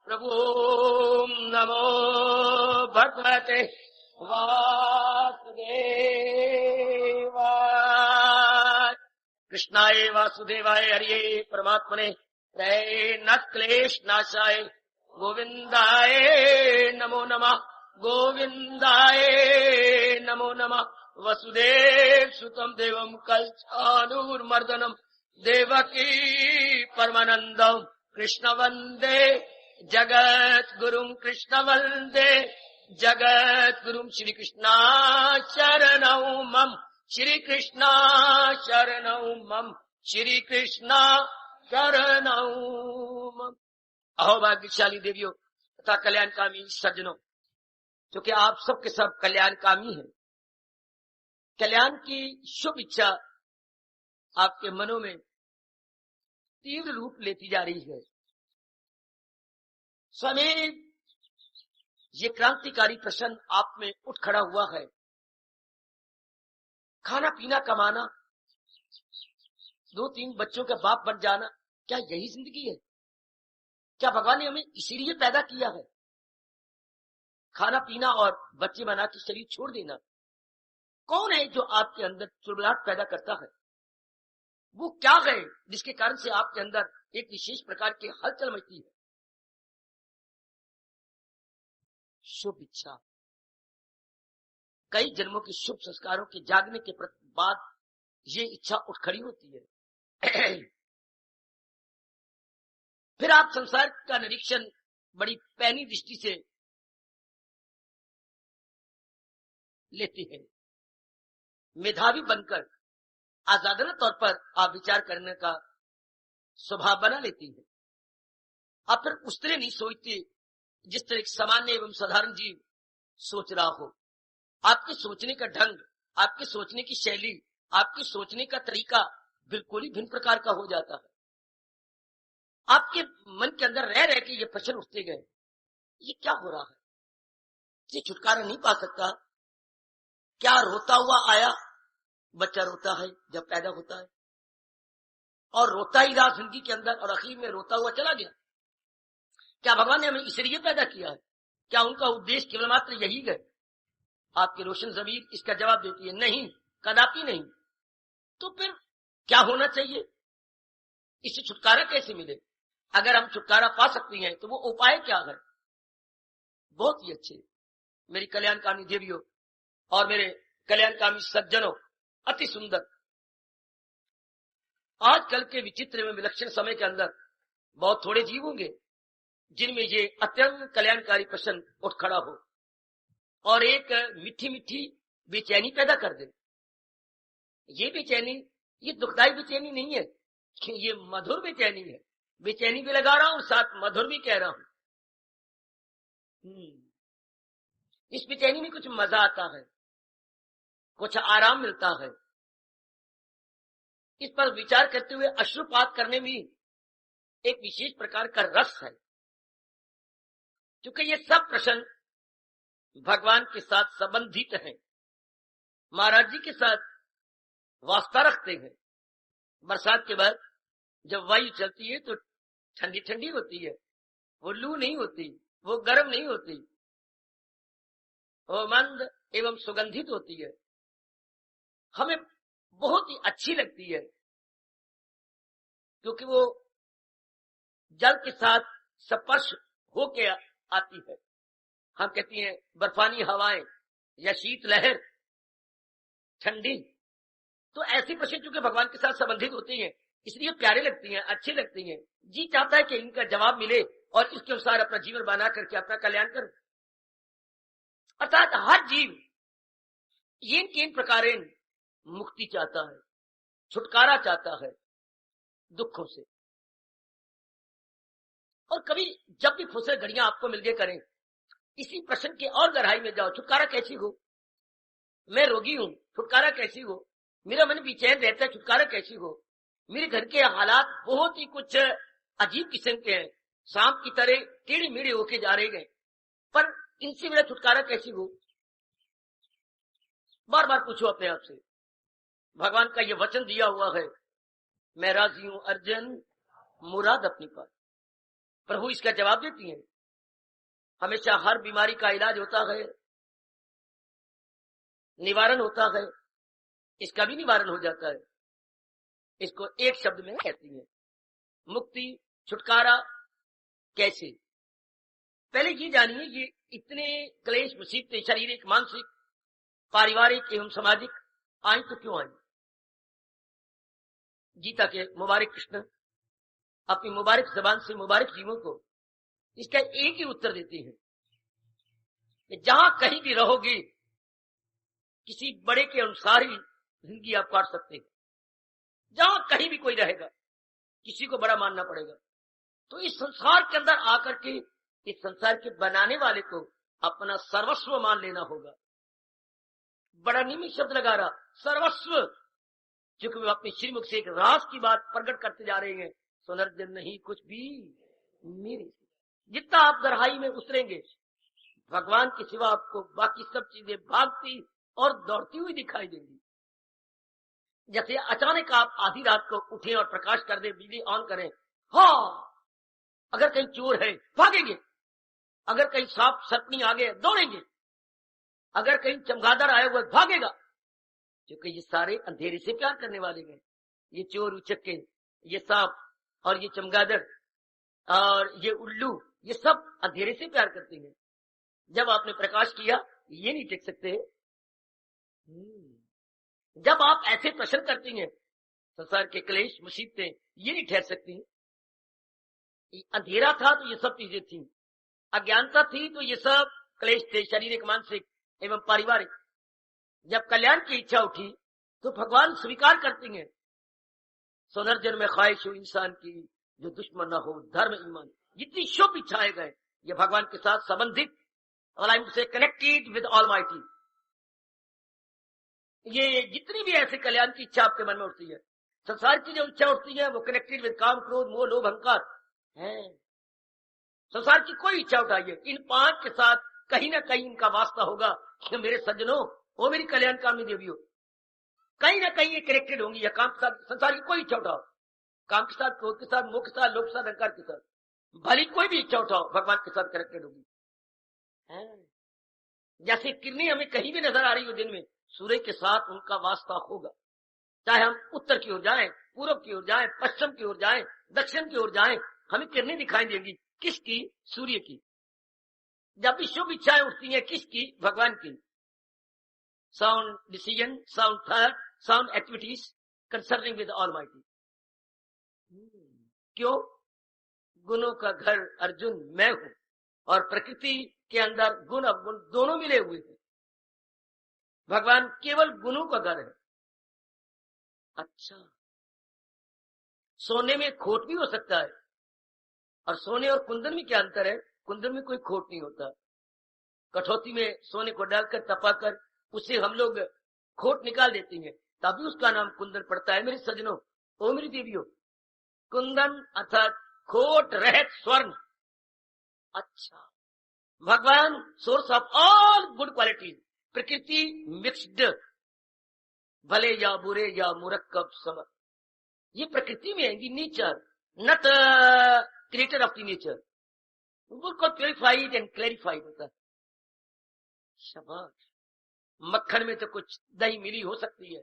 प्रभु नमो भगवते वासुदेवाय। कृष्णाय वासुदेवाय हरिये परमात्मने प्रेरणाय क्लेश नाशाय गोविंदाय नमो नमः। गोविंदाय नमो नमः। वसुदेव सुतम देवम कलचानूर्मर्दनम देवकी परमानंदम कृष्ण वंदे जगत गुरुम। कृष्ण वंदे जगत गुरुम। श्री कृष्णा शरणौ मम। श्री कृष्णा शरणौ मम। श्री कृष्णा शरणौ मम। अहो भाग्यशाली देवियों तथा कल्याणकामी सज्जनों, क्योंकि आप सबके सब कल्याणकामी हैं। कल्याण की शुभ इच्छा आपके मनों में तीव्र रूप लेती जा रही है। स्वयं ये क्रांतिकारी प्रश्न आप में उठ खड़ा हुआ है। खाना पीना कमाना, 2-3 बच्चों का बाप बन जाना, क्या यही जिंदगी है? क्या भगवान ने हमें इसीलिए पैदा किया है? खाना पीना और बच्चे बना के शरीर छोड़ देना। कौन है जो आपके अंदर चुलबुलाहट पैदा करता है? वो क्या है जिसके कारण से आपके अंदर एक विशेष प्रकार की हलचल मचती है? शुभ इच्छा। कई जन्मों के शुभ संस्कारों के जागने के बाद ये इच्छा उठ खड़ी होती है। फिर आप संसार का निरीक्षण बड़ी पैनी दृष्टि से लेते हैं। मेधावी बनकर आजादाना तौर पर आप विचार करने का स्वभाव बना लेती है। आप फिर उस तरह नहीं सोचते जिस तरह सामान्य एवं साधारण जीव सोच रहा हो। आपके सोचने का ढंग, आपके सोचने की शैली, आपके सोचने का तरीका बिल्कुल ही भिन्न प्रकार का हो जाता है। आपके मन के अंदर रह रह के ये प्रश्न उठते गए, ये क्या हो रहा है? ये छुटकारा नहीं पा सकता। क्या रोता हुआ आया? बच्चा रोता है जब पैदा होता है और रोता ही रहा जिंदगी के अंदर और आखिर में रोता हुआ चला गया। क्या भगवान ने हमें इसलिए पैदा किया है? क्या उनका उद्देश्य केवल मात्र यही है? आपकी रोशन ज़मीर इसका जवाब देती है, नहीं, कदापि नहीं। तो फिर क्या होना चाहिए? इससे छुटकारा कैसे मिले? अगर हम छुटकारा पा सकते हैं तो वो उपाय क्या है? बहुत ही अच्छे मेरी कल्याणकामी देवियों और मेरे कल्याणकामी सज्जनों, अति सुंदर। आजकल के विचित्र एवं विलक्षण समय के अंदर बहुत थोड़े जीव होंगे जिनमें ये अत्यंत कल्याणकारी प्रश्न उठ खड़ा हो और एक मीठी मीठी बेचैनी पैदा कर दे। ये बेचैनी, ये दुखदायी बेचैनी नहीं है, ये मधुर बेचैनी है। बेचैनी भी लगा रहा हूं, साथ मधुर भी कह रहा हूं। इस बेचैनी में कुछ मजा आता है, कुछ आराम मिलता है। इस पर विचार करते हुए अश्रुपात करने में एक विशेष प्रकार का रस है, क्योंकि ये सब प्रश्न भगवान के साथ संबंधित हैं, महाराज जी के साथ वास्ता रखते हैं। बरसात के बाद जब वायु चलती है तो ठंडी ठंडी होती है, वो लू नहीं होती, वो गर्म नहीं होती, वो मंद एवं सुगंधित होती है। हमें बहुत ही अच्छी लगती है क्योंकि वो जल के साथ स्पर्श होके आती है। हम कहती हैं बर्फानी हवाएं या शीत लहर, ठंडी, तो ऐसी प्रश्न चूंकि भगवान के साथ संबंधित होती हैं इसलिए प्यारे लगती हैं, अच्छी लगती हैं। जी चाहता है कि इनका जवाब मिले और इसके अनुसार अपना जीवन बना करके अपना कल्याण करें। अर्थात हर जीव इन किन प्रकार मुक्ति चाहता है, छुटकारा चाहता है दुखों से। और कभी जब भी फुर्सत घड़ियां आपको मिल गए करें, इसी प्रश्न के और गहराई में जाओ। छुटकारा कैसी हो? मैं रोगी हूं, छुटकारा कैसी हो? मेरा मन बेचैन रहता है, छुटकारा कैसी हो? मेरे घर के हालात बहुत ही कुछ अजीब किस्म के हैं, सांप की तरह टेढ़े मेढ़े होके जा रहे हैं, पर इनसे मेरा छुटकारा कैसी हो? बार बार पूछो अपने आप से। भगवान का ये वचन दिया हुआ है, मैं राजी हूं अर्जुन, मुराद अपनी पास। प्रभु इसका जवाब देती हैं, ہمیشہ ہر بیماری کا علاج ہوتا ہے، نوارن ہوتا ہے، اس کا بھی نوارن ہو جاتا ہے. اس کو ایک شبد میں کہتی ہیں مکتی، چھٹکارا. کیسے؟ پہلے یہ جانیے یہ اتنے کلیش مصیبتیں شاریرک، مانسک، پاریوارک ایوم سماجک آئیں تو کیوں آئیں؟ گیتا کے مبارک کرشن اپنی مبارک زبان سے مبارک جیووں کو اس کا ایک ہی اتر دیتے ہیں کہ جہاں کہیں بھی رہو گے کسی بڑے کے انسار ہی زندگی آپ کاٹ سکتے ہیں. جہاں کہیں بھی کوئی رہے گا کسی کو بڑا ماننا پڑے گا. تو اس سنسار کے اندر آ کر کے اس سنسار کے بنانے والے کو اپنا سروسو مان لینا ہوگا. بڑا نیمی شبد لگا رہا سروسو، چونکہ وہ اپنی شری مکھ سے ایک راز کی بات پرگٹ کرتے جا رہے ہیں. سنرجن نہیں کچھ بھی میرے سے. جتنا آپ گہرائی میں اتریں گے بھگوان کے سوا آپ کو باقی سب چیزیں بھاگتی اور دوڑتی ہوئی دکھائی دیں گی. جیسے اچانک آپ آدھی رات کو اٹھیں اور پرکاش کر دیں، بجلی آن کریں، ہاں اگر کہیں چور ہے بھاگیں گے، اگر کہیں سانپ سرپنی آگے دوڑیں گے، اگر کہیں چمگادڑ آئے ہوئے بھاگے گا، کیونکہ یہ سارے اندھیرے سے پیار کرنے والے ہیں. یہ چور اچکے، یہ سانپ اور یہ چمگادڑ اور یہ الو، یہ سب اندھیرے سے پیار کرتے ہیں. جب آپ نے پرکاش کیا یہ نہیں ٹک سکتے. جب آپ ایسے پرشن کرتی ہیں سنسار کے کلیش مصیبتیں یہ نہیں ٹھہر سکتی. اندھیرا تھا تو یہ سب چیزیں تھیں، اجانتا تھی تو یہ سب کلیش تھے شاریرک، مانسک ایوم پاریوارک. جب کلیان کی اچھا اٹھی تو بھگوان سویکار کرتی ہیں. سنرجن میں خواہش ہو انسان کی جو دشمن نہ ہو دھرم ایمان. جتنی شبھ اچھائے گئے یہ بھگوان کے ساتھ سبندھت اور آئی سے کنیکٹڈ ود آل مائٹی. یہ جتنی بھی ایسے کلیان کی اچھا آپ کے من میں اٹھتی ہے، سنسار کی جو اچھا اٹھتی ہے وہ کنیکٹڈ ود کام، کروھ، موہ، لوبھ، اہنکار ہے. سنسار کی کوئی اچھا اٹھائیے ان پانچ کے ساتھ کہیں نہ کہیں ان کا واسطہ ہوگا کہ میرے سجنوں وہ میری کلیان کامی دیوی ہو. کہیں نہ کہیں یہ کنیکٹڈ ہوں گی. یا کام کے ساتھ سنسار کی کوئی اچھا اٹھاؤ، کام کے ساتھ، کروھ کے ساتھ، موہ کے ساتھ، لوبھ کے ساتھ، اہنکار کے ساتھ، بھلی کوئی بھی اچھا اٹھاؤ بھگوان کے ساتھ کنیکٹڈ ہوگی. جیسے کرنی ہمیں کہیں بھی نظر آ رہی ہو دن میں، سورج کے ساتھ ان کا واسطہ ہوگا. چاہے ہم اتر کی اور جائیں، پورب کی اور جائیں، پشچم کی اور جائیں، دکشن کی اور جائیں، ہمیں کرنیں دکھائی دیں گی. کس کی؟ سوریہ کی. جب بھی شبھ اچھائیں اٹھتی ہیں کس کی؟ بھگوان کی. Sound decision, sound thought, sound activities concerning with all mighty. کیوں؟ گنوں کا گھر ارجن میں ہوں اور پرکرتی کے اندر گن اوگن دونوں ملے ہوئے ہیں. بھگوان کیول گنوں کا گھر ہے. اچھا، سونے میں کھوٹ بھی ہو سکتا ہے، اور سونے اور کندن میں کیا انتر ہے؟ کندن میں کوئی کھوٹ نہیں ہوتا. کٹوتی میں سونے کو ڈال کر تپا کر اسے ہم لوگ کھوٹ نکال دیتے ہیں، تبھی اس کا نام کندن پڑتا ہے. میرے سجنوں، او میری دیویوں، کندن ارتھات کھوٹ رہت سورن. اچھا، بھگوان source of all good qualities. پرکرتی مکسڈ، بھلے یا برے یا مرکب سمر. یہ پرکرتی میں ہے، یہ nature not creator of the nature. بالکل پیوریفائڈ اینڈ کلیریفائڈ ہوتا ہے. شاباش. مکھن میں تو کچھ دہی ملی ہو سکتی ہے،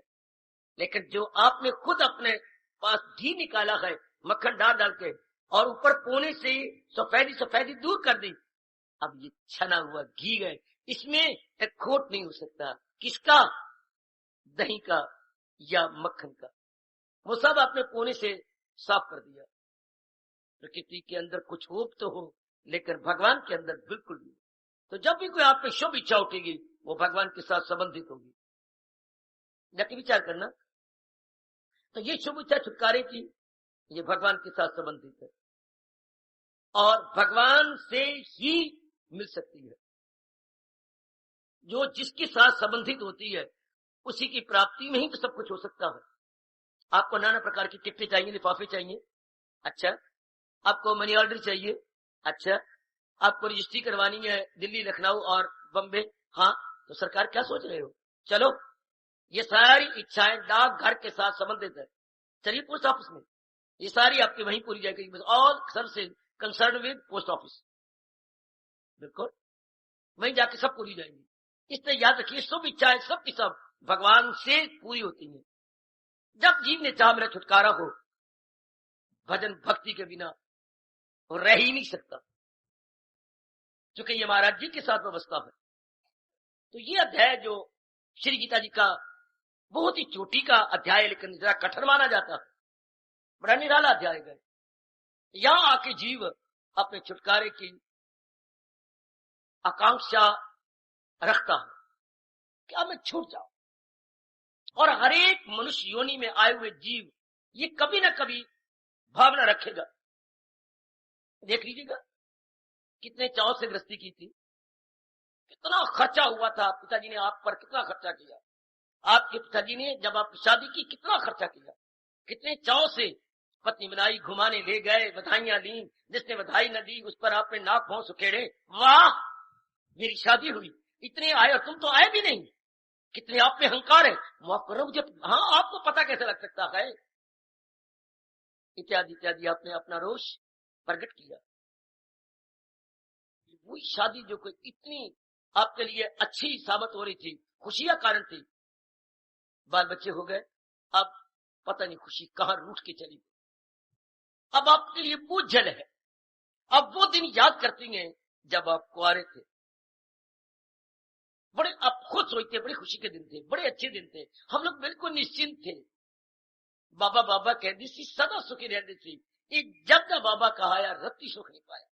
لیکن جو آپ نے خود اپنے پاس گھی نکالا ہے مکھن ڈال ڈال کے اور اوپر کونے سے سفیدی دور کر دی، اب یہ چھنا ہوا گھی ہے، اس میں ایک کھوٹ نہیں ہو سکتا. کس کا؟ دہی کا یا مکھن کا. وہ سب آپ نے کونے سے صاف کر دیا. پرکرتی کے اندر کچھ ہوپ تو ہو لیکن بھگوان کے اندر بالکل نہیں. تو جب بھی کوئی آپ پہ شبھ اچھا اٹھے گی وہ بھگوان کے ساتھ سبندھت ہوگی. جبکہ وچار کرنا تو یہ شبھ اچھا چھٹکارے کی یہ بھگوان کے ساتھ سبندھت ہے اور بھگوان سے ہی مل سکتی ہے. جو جس کے ساتھ سبندھت ہوتی ہے اسی کی پراپتی میں ہی تو سب کچھ ہو سکتا ہے. آپ کو نانا پرکار کی ٹکٹیں چاہیے، لفافے چاہیے، اچھا. آپ کو منی آرڈر چاہیے، اچھا. آپ کو رجسٹری کروانی ہے دلی، لکھنؤ اور بمبے، ہاں. تو سرکار کیا سوچ رہے ہو؟ چلو یہ ساری اچھائیں ڈاک گھر کے ساتھ سبندھت ہے. چلیے پوسٹ آفس میں یہ ساری آپ کی وہیں پوری جائے گی. All services concern with post office. بالکل वहीं जाके सब पूरी जाएंगी. इसलिए याद रखिए सब इच्छाएं सब की सब भगवान से पूरी होती हैं. जब जीव ने चाहा मेरा छुटकारा हो, भजन भक्ति के बिना वो रह ही नहीं सकता, क्योंकि ये महाराज जी के साथ व्यवस्था है. तो ये अध्याय जो श्री गीता जी का बहुत ही चोटी का अध्याय है, लेकिन जरा कठिन माना जाता है, बड़ा निराला अध्याय है. यहां आके जीव अपने छुटकारे की आकांक्षा रखता है, क्या मैं छूट जाऊं. और हर एक मनुष्य योनि में आए हुए जीव ये कभी ना कभी भावना रखेगा. देख लीजिएगा कितने चाव से गृहस्थी की थी, कितना खर्चा हुआ था, पिताजी ने आप पर कितना खर्चा किया, आपके पिताजी ने जब आपकी शादी की कितना खर्चा किया, कितने चाव से पत्नी बनाई, घुमाने ले गए, बधाइयां ली, जिसने बधाई न दी उस पर आपने नाक भौं सुखेड़े, वाह मेरी शादी हुई, इतने आए और तुम तो आए भी नहीं, कितने आप में अहंकार है, माफ करो मुझे, हाँ आपको पता कैसे लग सकता है, इत्यादि इत्यादि आपने अपना रोष प्रकट किया. वो शादी जो कोई इतनी आपके लिए अच्छी साबित हो रही थी, खुशियां कारण थी, बाल बच्चे हो गए, अब पता नहीं खुशी कहां रूठ के चली. अब आपके लिए वो जल है. अब वो दिन याद करती हैं जब आप कुंवारे थे, बड़े आप खुद सोचते, बड़ी खुशी के दिन थे, बड़े अच्छे दिन थे, हम लोग बिल्कुल निश्चिंत थे. बाबा बाबा कहती थी सदा सुखी रहती थी. जब का बाबा कहा यार रत्ती सुख नहीं पाया,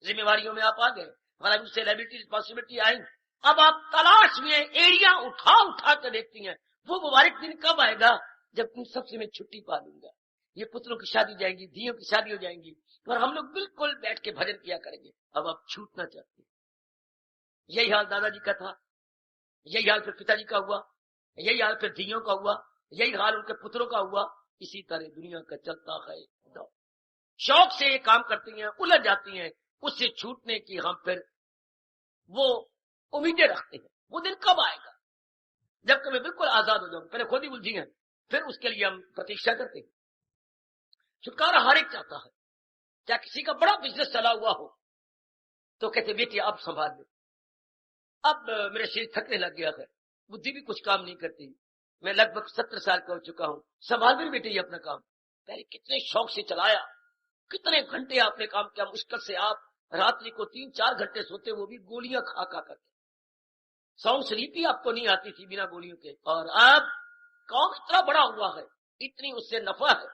जिम्मेवारियों में आप आ गए, हमारा उससे लायबिलिटी रिस्पॉन्सिबिलिटी आई, अब आप तलाश में एरिया उठा उठा कर देखती हैं वो मुबारक दिन कब आएगा जब तुम सबसे मैं छुट्टी पा लूंगा, ये पुत्रों की शादी हो जाएंगी, धियों की शादी हो जाएंगी और हम लोग बिल्कुल बैठ के भजन किया करेंगे. अब आप छूटना चाहते हैं. यही हाल दादाजी का था, यही हाल फिर पिताजी का हुआ, यही हाल फिर धियों का हुआ, यही हाल उनके पुत्रों का हुआ. इसी तरह दुनिया का चलता है. शौक से ये काम करती हैं, उलझ जाती हैं, उससे छूटने की हम फिर वो उम्मीदें रखते हैं. वो दिन कब आएगा जब मैं बिल्कुल आजाद हो जाऊं, पहले खुद ही उलझी हैं, फिर उसके लिए हम प्रतीक्षा करते हैं. छुटकारा हर एक चाहता है. क्या किसी का बड़ा बिजनेस चला हुआ हो तो कहते बेटी अब संभाल ले, अब मेरा शरीर थकने लग गया है, बुद्धि भी कुछ काम नहीं करती, मैं लगभग 70 साल का हो चुका हूं, संभाल भी बेटे ये अपना काम. पहले कितने शौक से चलाया, कितने घंटे आपने काम किया, मुश्किल से आप रात्रि को 3-4 घंटे सोते, वो भी गोलियां खा खा करके. साउंड स्लीप ही आपको नहीं आती थी बिना गोलियों के. और अब काम इतना बड़ा हुआ है, इतनी उससे नफा है,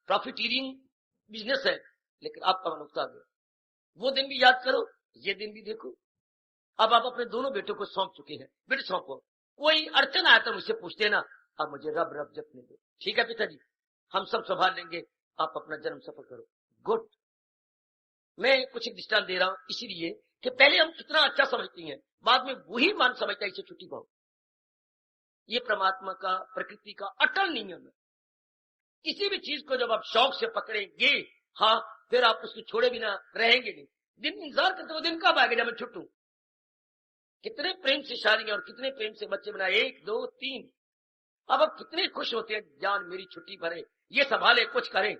प्रॉफिटीरिंग बिजनेस है, लेकिन आपका मन उगता गया. वो दिन भी याद करो, ये दिन भी देखो. अब आप अपने दोनों बेटों को सौंप चुके हैं, बेटे सौंपो, कोई अड़चन आया तो मुझसे पूछ देना, अब मुझे रब रब जपने दो, ठीक है पिताजी हम सब संभाल लेंगे, आप अपना जन्म सफल करो. गुड. मैं कुछ एक दृष्टांत दे रहा हूं इसीलिए कि पहले हम कितना अच्छा समझती हैं, बाद में वही मान समझता है इसे छुट्टी पाओ. ये परमात्मा का, प्रकृति का अटल नियम है. किसी भी चीज को जब आप शौक से पकड़ेंगे, हाँ फिर आप उसको छोड़े बिना रहेंगे नहीं. दिन इंतजार करते, वो दिन कब आएगा जब मैं छुट्टू. कितने प्रेम से शादियां और कितने प्रेम से बच्चे बनाए, 1, 2, 3. अब आप कितने खुश होते हैं, जान मेरी छुट्टी भरे, ये संभाले, कुछ करें,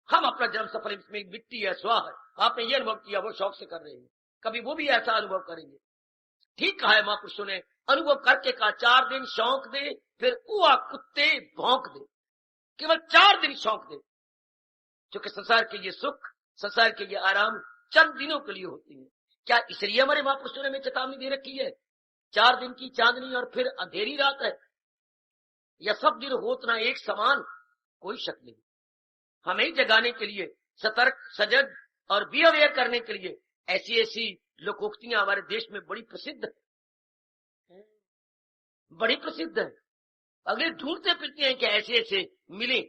हम अपना जन्म सफल, इसमें मिट्टी है, स्वाह है. आपने ये अनुभव किया, वो शौक से कर रहे हैं, कभी वो भी ऐसा अनुभव करेंगे. ठीक कहा है महापुरुषों ने, अनुभव करके कहा 4 दिन शौक दे, फिर कुआ कुत्ते भौंक दे. केवल 4 दिन शौक दे, क्योंकि संसार के ये सुख, संसार के ये आराम चंद दिनों के लिए होती है. क्या इसलिए हमारे महापुरुषों ने हमें चेतावनी दे रखी है 4 दिन की चांदनी और फिर अंधेरी रात है, या सब दिन होतना एक समान, कोई शक नहीं. हमें जगाने के लिए, सतर्क सजग और बी अवेयर करने के लिए ऐसी ऐसी लोकोक्तियां हमारे देश में बड़ी प्रसिद्ध है, बड़ी प्रसिद्ध है. अगले ढूंढते फिरते हैं कि ऐसे ऐसे मिले.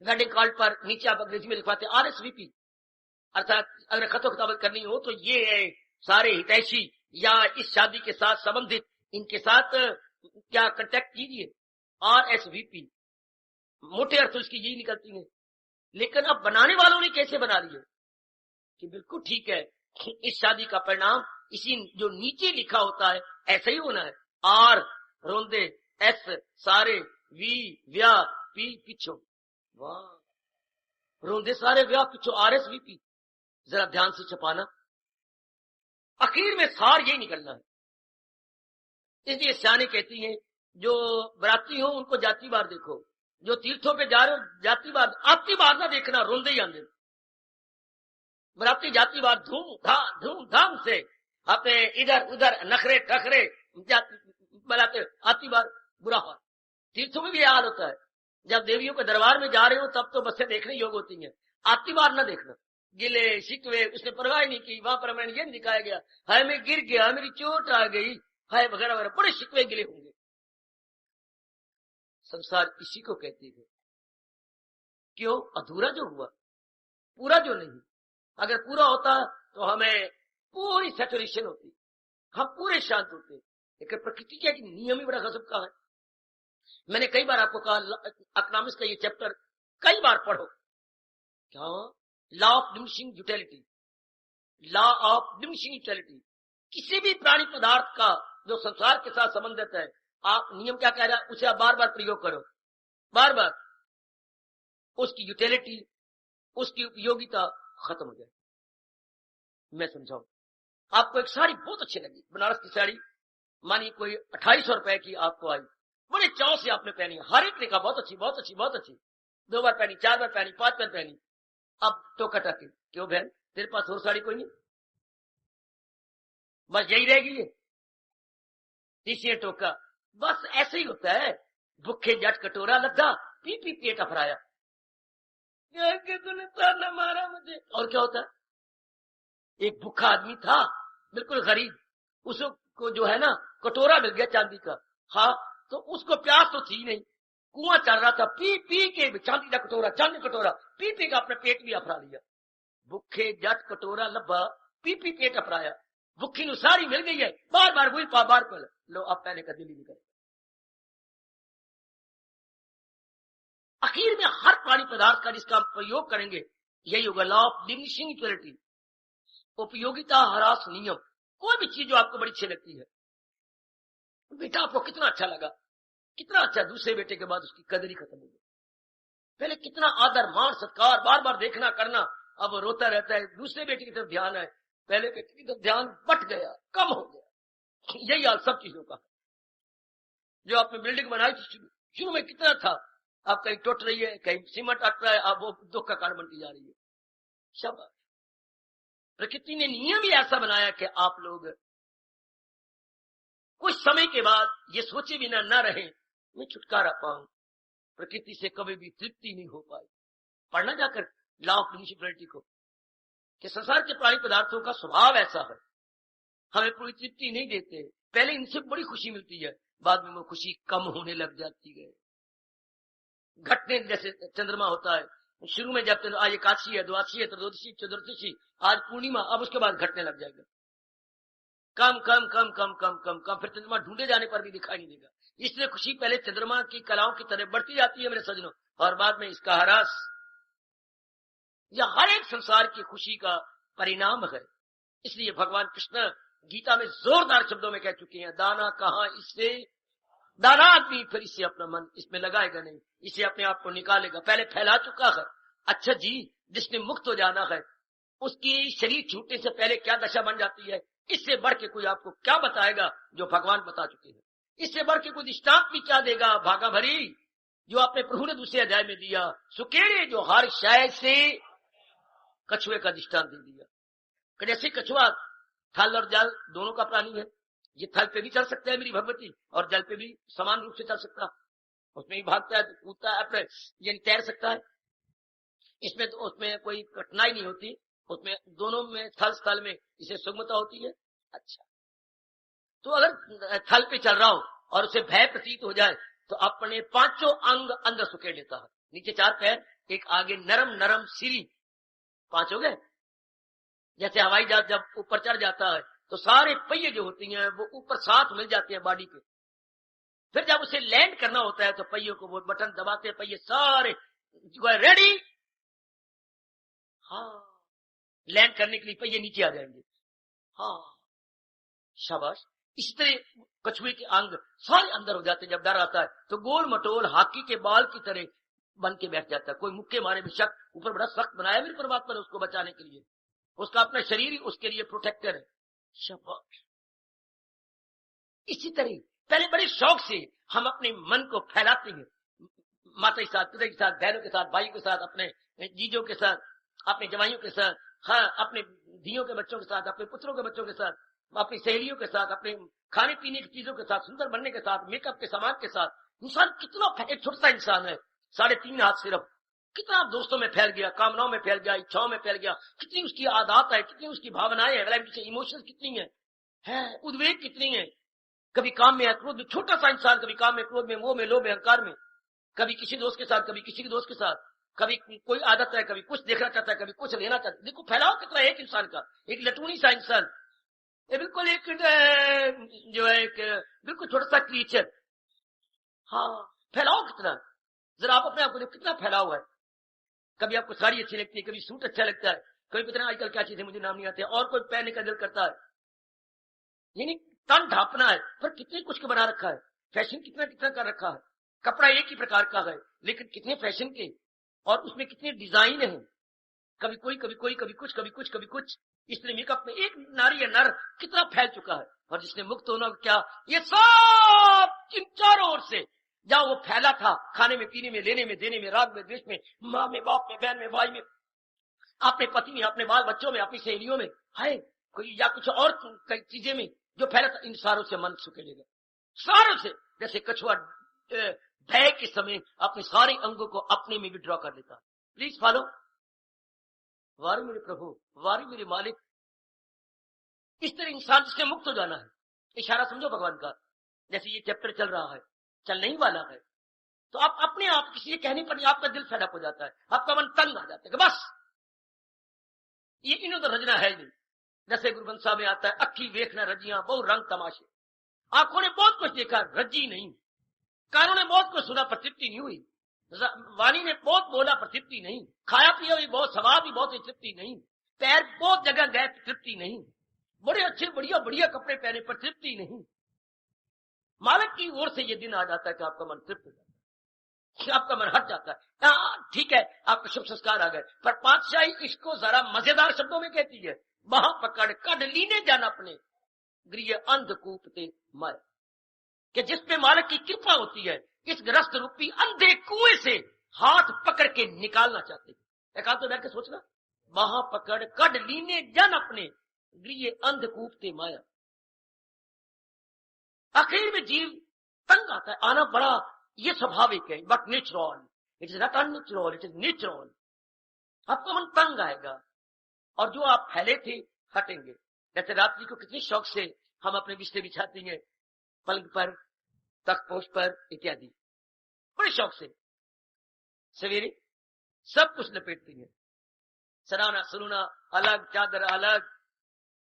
वेडिंग कार्ड पर नीचे आप अंग्रेजी में लिखवाते RSVP, अर्थात अगर खतो खिताबत करनी हो तो ये सारे हितैषी या इस शादी के साथ संबंधित इनके साथ क्या कांटेक्ट कीजिए. RSVP मोटे अर्थ उसकी यही निकलती है. लेकिन अब बनाने वालों ने कैसे बना लिया कि बिल्कुल ठीक है, इस शादी का परिणाम इसी जो नीचे लिखा होता है ऐसा ही होना है. R रोंदे, S सारे, V व्या, P पिछो. वाह, रोंदे सारे व्या पिछो, RSVP. जरा ध्यान से छपाना. آخر میں سار یہی نکلنا ہے. اس لیے سیانے کہتی ہیں جو براتی ہوں ان کو جاتی بار دیکھو, جو تیرتھوں پہ جا رہے ہو جاتی بار, آتی بار نہ دیکھنا, روندے ہی آندے. براتی جاتی بار دھوم دھام سے اپنے ادھر ادھر نخرے ٹخرے بناتے, آتی بار برا حال. تیرتھوں میں بھی یہ حال ہوتا ہے, جب دیویوں کے دربار میں جا رہے ہو تب تو بسیں دیکھنے یوگ ہوتی ہیں, آتی بار نہ دیکھنا. گلے شکوے اس نے پرواہ نہیں کی, وہاں پر میں نے یہ نہیں دکھایا گیا, ہائے میں گر گیا, میری چوٹ آ گئی, ہائے وغیرہ وغیرہ, بڑے شکوے گلے ہوں گے. سنسار اسی کو کہتے ہیں. کیوں؟ ادھورا جو ہوا, پورا جو نہیں. اگر پورا ہوتا تو ہمیں پوری سیچوریشن ہوتی, ہم پورے شانت ہوتے. لیکن پرکرتی کیا کہ نیم ہی بڑا غضب کا ہے. میں نے کئی بار آپ کو کہا اکنامکس کا یہ چیپٹر کئی بار پڑھو. کیا؟ Law of diminishing utility, law of diminishing utility. کسی بھی پرانی پدارتھ کا جو سنسار کے ساتھ سبندت ہے, آپ نیم کیا کہہ رہا ہے, اسے آپ بار بار پریوگ کرو, بار بار. اس کی یوٹیلٹی, اس کی اپیوگتا ختم ہو جائے. میں سمجھاؤں آپ کو ایک ساڑی بہت اچھی لگی, بنارس کی ساڑی, مانی کوئی 2800 روپے کی آپ کو آئی, بڑے چاؤ سے آپ نے پہنی, ہر ایک نے کہا بہت اچھی بہت اچھی بہت اچھی, 2 بار پہنی, 4 بار پہنی, 5 بار پہنی. اب ٹوکا ٹاکی, کیوں بہن تیرے پاس اور ساڑی کوئی نہیں, بس یہی رہ گئی ہے, تیسری ٹوکا. بس ایسے ہی ہوتا ہے, بھوکے جٹ کٹورا لگا, پی پی پیٹ افرایا, نہ مارا مجھے. اور کیا ہوتا ہے, ایک بھوکا آدمی تھا بالکل غریب, اس کو جو ہے نا کٹورا مل گیا چاندی کا, ہاں تو اس کو پیاس تو تھی نہیں, کنواں چل رہا تھا, پی پی کے چاندی کا کٹورا, چاندی کٹورا پی پی کا اپنے پیٹ بھی افرا لیا. بھوکے جٹ کٹورا لبا, پی پی پیٹ افرایا, بھوکی نو ساری مل گئی ہے, بار بار وہی پا بار پر لو اب پہنے کا دل ہی نہیں کرے. اخیر میں ہر پانی پدارتھ کا جس کا ہم پریوگ کریں گے یہی ہوگا, لا آف ڈیمنشنگ ایکویلٹی, اپیوگتا ہراس نیم. کوئی بھی چیز جو آپ کو بڑی اچھی لگتی ہے, بیٹا آپ کو کتنا اچھا لگا, کتنا اچھا, دوسرے بیٹے کے بعد اس کی قدر ہی ختم ہو گئی. پہلے کتنا آدر مان ستکار بار بار دیکھنا کرنا, اب روتا رہتا ہے, دوسرے بیٹے کی طرف دھیان ہے, پہلے بیٹے کی طرف دھیان بٹ گیا, کم ہو گیا. یہی حال سب چیزوں کا. جو آپ نے بلڈنگ بنائی تھی شروع میں کتنا تھا, اب کہیں ٹوٹ رہی ہے, کہیں سیمنٹ اٹ رہا ہے, اب وہ دکھ کا کارن بنتی جا رہی ہے. شاباش. پرکرتی نے نیم ہی ایسا بنایا کہ آپ لوگ کچھ سمے کے بعد یہ سوچے بنا نہ رہیں میں چھٹکارا پاؤں. پرکرتی سے کبھی بھی ترپتی نہیں ہو پائی. پڑھنا جا کر لا آف میونسپلٹی کو کہ سنسار کے پرانی پدارتھوں کا سوبھاؤ ایسا ہے, ہمیں پوری ترپتی نہیں دیتے. پہلے ان سے بڑی خوشی ملتی ہے, بعد میں وہ خوشی کم ہونے لگ جاتی ہے. گھٹنے جیسے چندرما ہوتا ہے, شروع میں جب آج ایکادشی ہے, دوادشی ہے, تردودشی, چتردشی, آج پورنیما, اب اس کے بعد گھٹنے لگ جائے گا, کم کم کم کم کم کم کم, پھر چندرما ڈھونڈے جانے پر بھی دکھائی نہیں دے گا. اس لیے خوشی پہلے چندرما کی کلاؤں کی طرح بڑھتی جاتی ہے میرے سجنوں, اور بعد میں اس کا ہراس. یہ ہر ایک سنسار کی خوشی کا پرینام ہے. اس لیے بھگوان کرشن گیتا میں زوردار شبدوں میں کہہ چکے ہیں, دانا کہاں اس سے, دانا آدمی پھر اسے اپنا من اس میں لگائے گا نہیں, اسے اپنے آپ کو نکالے گا. پہلے پھیلا چکا ہے. اچھا جی, جس نے مکت ہو جانا ہے اس کی شریر چھوٹنے سے پہلے کیا دشا بن جاتی ہے, اس سے بڑھ کے کوئی آپ کو کیا بتائے گا جو بھگوان بتا چکے ہیں. اس سے بڑھ کے کوئی دشتانت بھی کیا دے گا بھاگا بھری جو آپ نے پربھو نے دوسرے ادھیائے میں دیا, سکیڑے جو ہر شے سے کچھوے کا دشتانت دے دیا. کہ جیسے کچھوا تھل اور جل دونوں کا پرانی ہے, یہ تھل پہ بھی چل سکتا ہے میری بھگوتی, اور جل پہ بھی سمان روپ سے چل سکتا, اس میں بھی بھاگتا ہے, کودتا ہے, اپنے یعنی تیر سکتا ہے. اس میں تو اس میں کوئی کٹھنائی نہیں ہوتی, اس میں دونوں میں تھل میں اسے سگمتا ہوتی ہے. اچھا, تو اگر تھل پہ چل رہا ہو اور اسے بھے پرتیت ہو جائے تو اپنے پانچوں انگ اندر سکیڑ لیتا ہے. نیچے 4 پیر, ایک آگے نرم نرم سیری, 5 ہو گئے. جیسے ہوائی جہاز جب اوپر چڑھ جاتا ہے تو سارے پہیے جو ہوتی ہیں وہ اوپر ساتھ مل جاتے ہیں باڈی کے. پھر جب اسے لینڈ کرنا ہوتا ہے تو پہیوں کو وہ بٹن دباتے ہیں, پہیے سارے ریڈی, ہاں لینڈ کرنے کے لیے پہیے نیچے آ جائیں گے. ہاں شاباش. اس طرح کچھوے کے انگ سارے اندر ہو جاتے ہیں. جب ڈر آتا ہے تو گول مٹول ہاکی کے بال کی طرح بن کے بیٹھ جاتا ہے. کوئی مکے مارے بھی شک, اوپر بڑا سخت بنایا میرے پرماتما نے اس کو بچانے کے لیے, اس کا اپنا شریر ہی اس کے لیے پروٹیکٹر ہے. शाबाश। इसी तरह पहले बड़े शौक से हम अपने मन को फैलाते हैं, माता के साथ, पिता के साथ, बहनों के साथ, भाइयों के साथ, अपने जीजों के साथ, अपने जवाइयों के साथ, हाँ, अपने धियों के बच्चों के साथ, अपने पुत्रों के बच्चों के साथ, अपनी सहेलियों के साथ, अपने खाने पीने की चीजों के साथ, सुंदर बनने के साथ, मेकअप के सामान के साथ। इंसान कितना, एक छोटा सा इंसान है, 3.5 हाथ सिर्फ, कितना दोस्तों में फैल गया, कामनाओं में फैल गया, इच्छाओं में फैल गया, कितनी उसकी आदत है, कितनी उसकी भावनाएं है, इमोशंस कितनी है, उद्वेग कितनी है। कभी काम में क्रोध में, छोटा सा इंसान कभी काम में, क्रोध में, मोह में, लोभ में, अहंकार में, कभी किसी दोस्त के साथ, कभी किसी के दोस्त के साथ, कभी कोई आदत है, कभी कुछ देखना चाहता है, कभी कुछ लेना चाहता है। देखो फैलाव कितना है एक इंसान का, एक लटूनी सा इंसान, ये बिल्कुल एक जो है एक बिल्कुल छोटा सा क्रिएचर। हाँ, फैलाव कितना, जरा आप अपने आप को देखो कितना फैलाव हुआ है। कभी आपको साड़ी अच्छी लगती है, कभी सूट अच्छा लगता है, कभी पता नहीं आजकल क्या चीज है मुझे नाम नहीं आते, और कोई पहनने का दिल करता है। यानी तन ढापना है, पर कितने कुछ के बना रखा है, फैशन कितना कितना कर रखा है। कपड़ा एक ही प्रकार का है, लेकिन कितने फैशन के, और उसमें कितने डिजाइन है, कभी कोई, कभी कोई, कभी कुछ, कभी कुछ, कभी कुछ। इसलिए मेकअप में एक नारी या नर कितना फैल चुका है, और जिसने मुक्त होना क्या, ये सब चारों ओर से जहां वो फैला था, खाने में, पीने में, लेने में, देने में, राग में, द्वेष में, माँ में, बाप में, बहन में, भाई में, अपने पति में, अपने बाल बच्चों में, अपनी सहेलियों में, है कोई या कुछ और कई चीजें में जो फैला था, इन सारों से मन सुखेलेगा, सारों से। जैसे कछुआ भय के समय अपने सारे अंगों को अपने में विड्रॉ कर लेता। Please follow. वारी मेरे प्रभु, वारी मेरे मालिक। इस तरह इंसान जिसने मुक्त हो जाना है, इशारा समझो भगवान का। जैसे ये चैप्टर चल रहा है, चल नहीं वाला है, तो आप अपने आप किसी कहने पर आपका दिल फैडअप हो जाता है, आपका मन तंग आ जाता है कि बस ये इन्हों तो रजना है नहीं। जैसे गुरु ग्रंथ साहब में आता है, अक्खी वेखना रजियां बहु रंग तमाशे। आंखों ने बहुत कुछ देखा, रजी नहीं। कानों ने बहुत कुछ सुना, पर तृप्ति नहीं हुई। वाणी ने बहुत बोला, पर तृप्ति नहीं। खाया पिया भी बहुत, स्वाद भी बहुत, तृप्ति नहीं। पैर बहुत जगह गए, तृप्ति नहीं। बड़े अच्छे बढ़िया बढ़िया कपड़े पहने, पर तृप्ति नहीं। मालिक की ओर से ये दिन आ जाता है कि आपका मन तृप्त हो जाता है, आपका मन हट जाता है। ठीक है, आपके शुभ संस्कार आ गए, पर पातशाही इसको जरा मजेदार शब्दों में कहती है, वहां पकड़ कड लीने जाना अपने गृह अंधकूपते माया, कि जिस पे मालिक की कृपा होती है, इस ग्रस्त रूपी अंधे कुएं से हाथ पकड़ के निकालना चाहते हैं। एक तो बैठ के सोचना, वहां पकड़ कड लीने जन अपने गृह अंधकूपते माया। आखिर में जीव तंग आता है, आना बड़ा ये स्वाभाविक है, but natural, it is not unnatural, it is natural. आपका मन तंग आएगा, और जो आप फैले थे हटेंगे। जैसे रात्रि को कितने शौक से हम अपने बिस्तर बिछाते हैं, पलंग पर, तख्तपोश पर इत्यादि, बड़े शौक से। सवेरे सब कुछ लपेटती हैं, सराना सुरुना अलग, चादर अलग,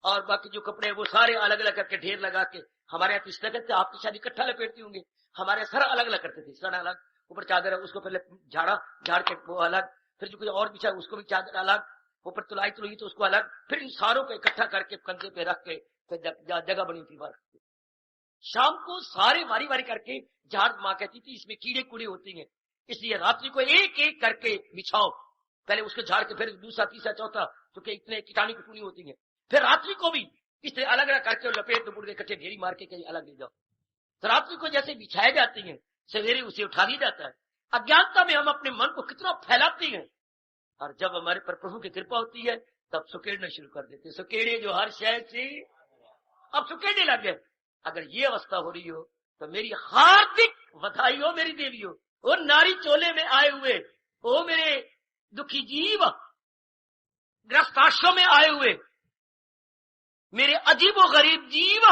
और बाकी जो कपड़े वो सारे अलग अलग करके ढेर लगा के। हमारे यहाँ तो इस तरह करते, आपकी शादी इकट्ठा लपेटती होंगे, हमारे सर अलग अलग करते थे। सराना अलग, ऊपर चादर है, उसको पहले झाड़ के वो अलग, फिर जो कुछ और बिछा उसको भी चादर अलग, ऊपर तुलाई तो उसको अलग, फिर इन सारों को इकट्ठा करके कंधे पे रख के फिर जगह बनी थी बार। शाम को सारे वारी वारी करके झाड़, माँ कहती थी इसमें कीड़े कूड़े होते हैं, इसलिए रात्रि को एक एक करके बिछाओ, पहले उसको झाड़ के फिर दूसरा तीसरा चौथा, क्योंकि इतने कीटाणु कीटूणी होती है। फिर रात्रि को भी इससे अलग अलग करके लपेट दुपुड़ के इकट्ठे ढेरी मार के कहीं अलग ले जाओ। तो रात्रि को जैसे बिछाए जाती हैं, सवेरे उसे उठा दिया जाता है। अज्ञानता में हम अपने मन को कितना फैलाते हैं, और जब हमारे पर प्रभु की कृपा होती है तब सुकेड़ना शुरू कर देते। सुकेड़े जो हर शय से अब सुकेड़ने लग गए। अगर ये अवस्था हो रही हो तो मेरी हार्दिक बधाई हो मेरी देवी हो, वो नारी चोले में आए हुए, ओ मेरे दुखी जीव, ग्रस्त आश्रम में आए हुए मेरे अजीबो गरीब जीव,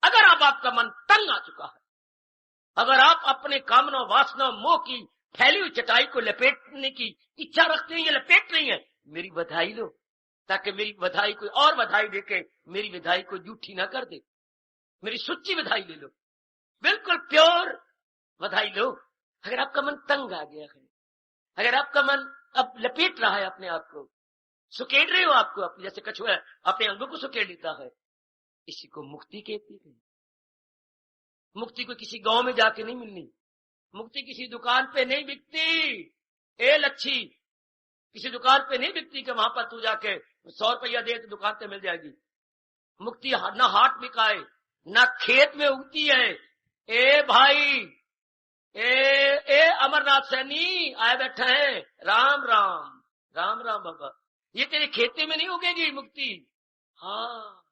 अगर अब आपका मन तंग आ चुका है, अगर आप अपने कामना वासना मोह की फैली हुई चटाई को लपेटने की इच्छा रखते हैं या लपेट रही है, मेरी बधाई लो, ताकि मेरी बधाई कोई और बधाई देके मेरी बधाई को झूठी ना कर दे। मेरी सच्ची बधाई ले लो, बिल्कुल प्योर बधाई लो। अगर आपका मन तंग आ गया है, अगर आपका मन अब लपेट रहा है अपने आप को, सुकेड़ रहे हो आपको, अपने जैसे कछुआ अपने अंगों को सुकेड़ लेता है, इसी को मुक्ति कहती है। मुक्ति को किसी गांव में जाके नहीं मिलनी, मुक्ति किसी दुकान पे नहीं बिकती। ए लच्छी किसी दुकान पे नहीं बिकती कि वहां पर तू जाके 100 रुपया दे तो दुकान पे मिल जाएगी। मुक्ति न हाट में का है, न खेत में उगती है। ए भाई, ए अमरनाथ सैनी आए बैठे हैं, राम राम राम राम बाबा, ये तेरे खेते में नहीं उगेगी मुक्ति। हाँ,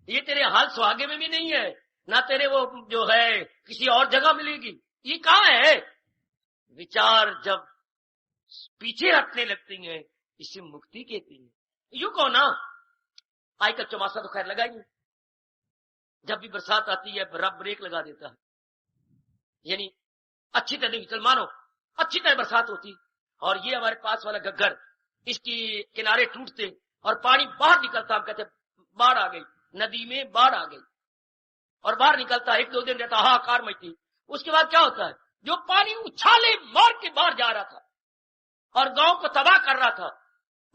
ये तेरे हाल सुहागे में भी नहीं है, ना तेरे वो जो है किसी और जगह मिलेगी। ये कहाँ है? विचार जब पीछे हटने लगती हैं, इसे मुक्ति कहती है। यूं कहो ना, आज का चौमासा तो खैर लगा ही नहीं, जब भी बरसात आती है रब ब्रेक लगा देता है, यानी अच्छी तरह नहीं, चल मानो अच्छी तरह बरसात होती और ये हमारे पास वाला घग्गर, इसकी किनारे टूटते और पानी बाहर निकलता, हम कहते बाढ़ आ गई, नदी में बाढ़ आ गई, और बाहर निकलता, एक दो दिन रहता, हाहाकार मचती। उसके बाद क्या होता है? जो पानी उछाले मार के बाहर जा रहा था और गांव को तबाह कर रहा था,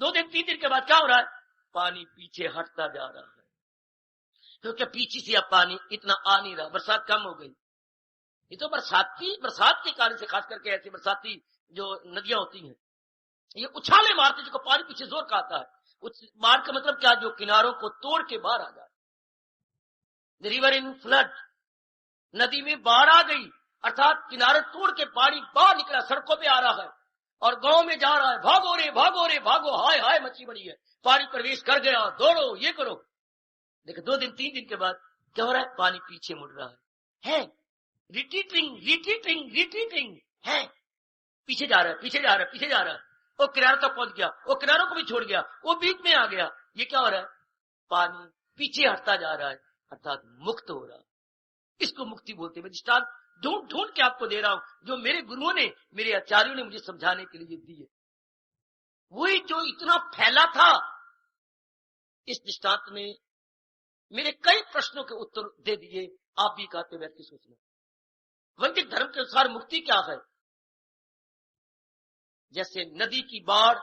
2 दिन 3 दिन के बाद क्या हो रहा है? पानी पीछे हटता जा रहा है, क्योंकि पीछे से अब पानी इतना आ नहीं रहा, बरसात कम हो गई। ये तो बरसात के कारण से, खास करके ऐसी बरसाती जो नदियां होती हैं, ये उछाले मारते, जो पानी पीछे जोर का आता है। उस बाढ़ का मतलब क्या? जो किनारों को तोड़ के बाहर आ जाए। द रिवर इन फ्लड, नदी में बाढ़ आ गई, अर्थात किनारे तोड़ के पानी बाहर निकला, सड़कों पे आ रहा है और गांव में जा रहा है, भागो रे भागो रे भागो, हाय हाय मची बड़ी है, पानी प्रवेश कर गया, दौड़ो ये करो। देखो 2 दिन 3 दिन के बाद क्या हो रहा है? पानी पीछे मुड़ रहा है, रिट्रीटिंग है, पीछे जा रहा है, पीछे जा रहा है, पीछे जा रहा है। वो किनारों तक पहुंच गया, वो किनारों को भी छोड़ गया, वो बीच में आ गया। ये क्या हो रहा है? पानी पीछे हटता जा रहा है, अर्थात मुक्त हो रहा है। इसको मुक्ति बोलते हैं। मैं दृष्टांत ढूंढ के आपको दे रहा हूं, जो मेरे गुरुओं ने, मेरे आचार्यों ने मुझे समझाने के लिए दी है। वही जो इतना फैला था, इस दृष्टांत में मेरे कई प्रश्नों के उत्तर दे दिए। आप भी कहते बैठ के सोचना, वैदिक धर्म के अनुसार मुक्ति क्या है? जैसे नदी की बाढ़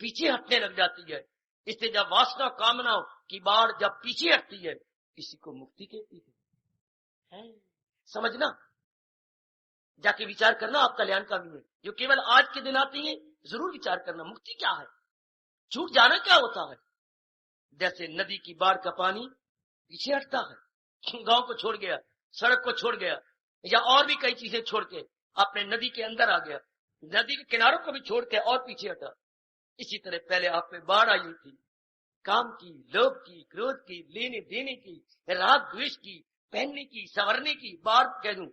पीछे हटने लग जाती है, इससे जब वासना कामनाओं की बाढ़ जब पीछे हटती है, इसी को मुक्ति कहती है। समझना, जाके विचार करना, आप कल्याण का भी है। जो केवल आज के दिन आती है, जरूर विचार करना मुक्ति क्या है, छूट जाना क्या होता है। जैसे नदी की बाढ़ का पानी पीछे हटता है, गांव को छोड़ गया, सड़क को छोड़ गया, या और भी कई चीजें छोड़ के अपने नदी के अंदर आ गया, नदी के किनारों को भी छोड़ के और पीछे हटा। इसी तरह पहले आप में बाढ़ आई थी, काम की, लोभ की, क्रोध की, लेने देने की, राग द्वेष की, पहनने की, संवरने की बाढ़ कह दूं,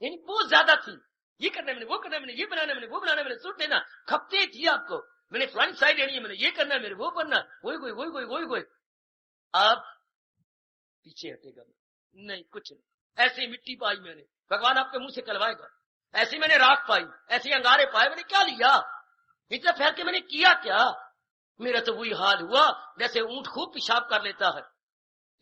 यानी बहुत ज्यादा थी। ये करना मैंने, वो करना मैंने, ये बनाना मैंने, वो बनाना मैंने, सूट देना, खपते थी आपको, मैंने फ्रंट साइड लेनी है, मैंने ये करना है, मेरे वो करना, वही। अब पीछे हटेगा नहीं, कुछ नहीं। ऐसे मिट्टी पाई मैंने, भगवान आपके मुंह से कलवाएगा। ऐसे मैंने राख पाई, ऐसे अंगारे पाए, मैंने क्या लिया? इतना फैल के मैंने किया क्या? मेरा तो वही हाल हुआ जैसे ऊंट खूब पेशाब कर लेता है,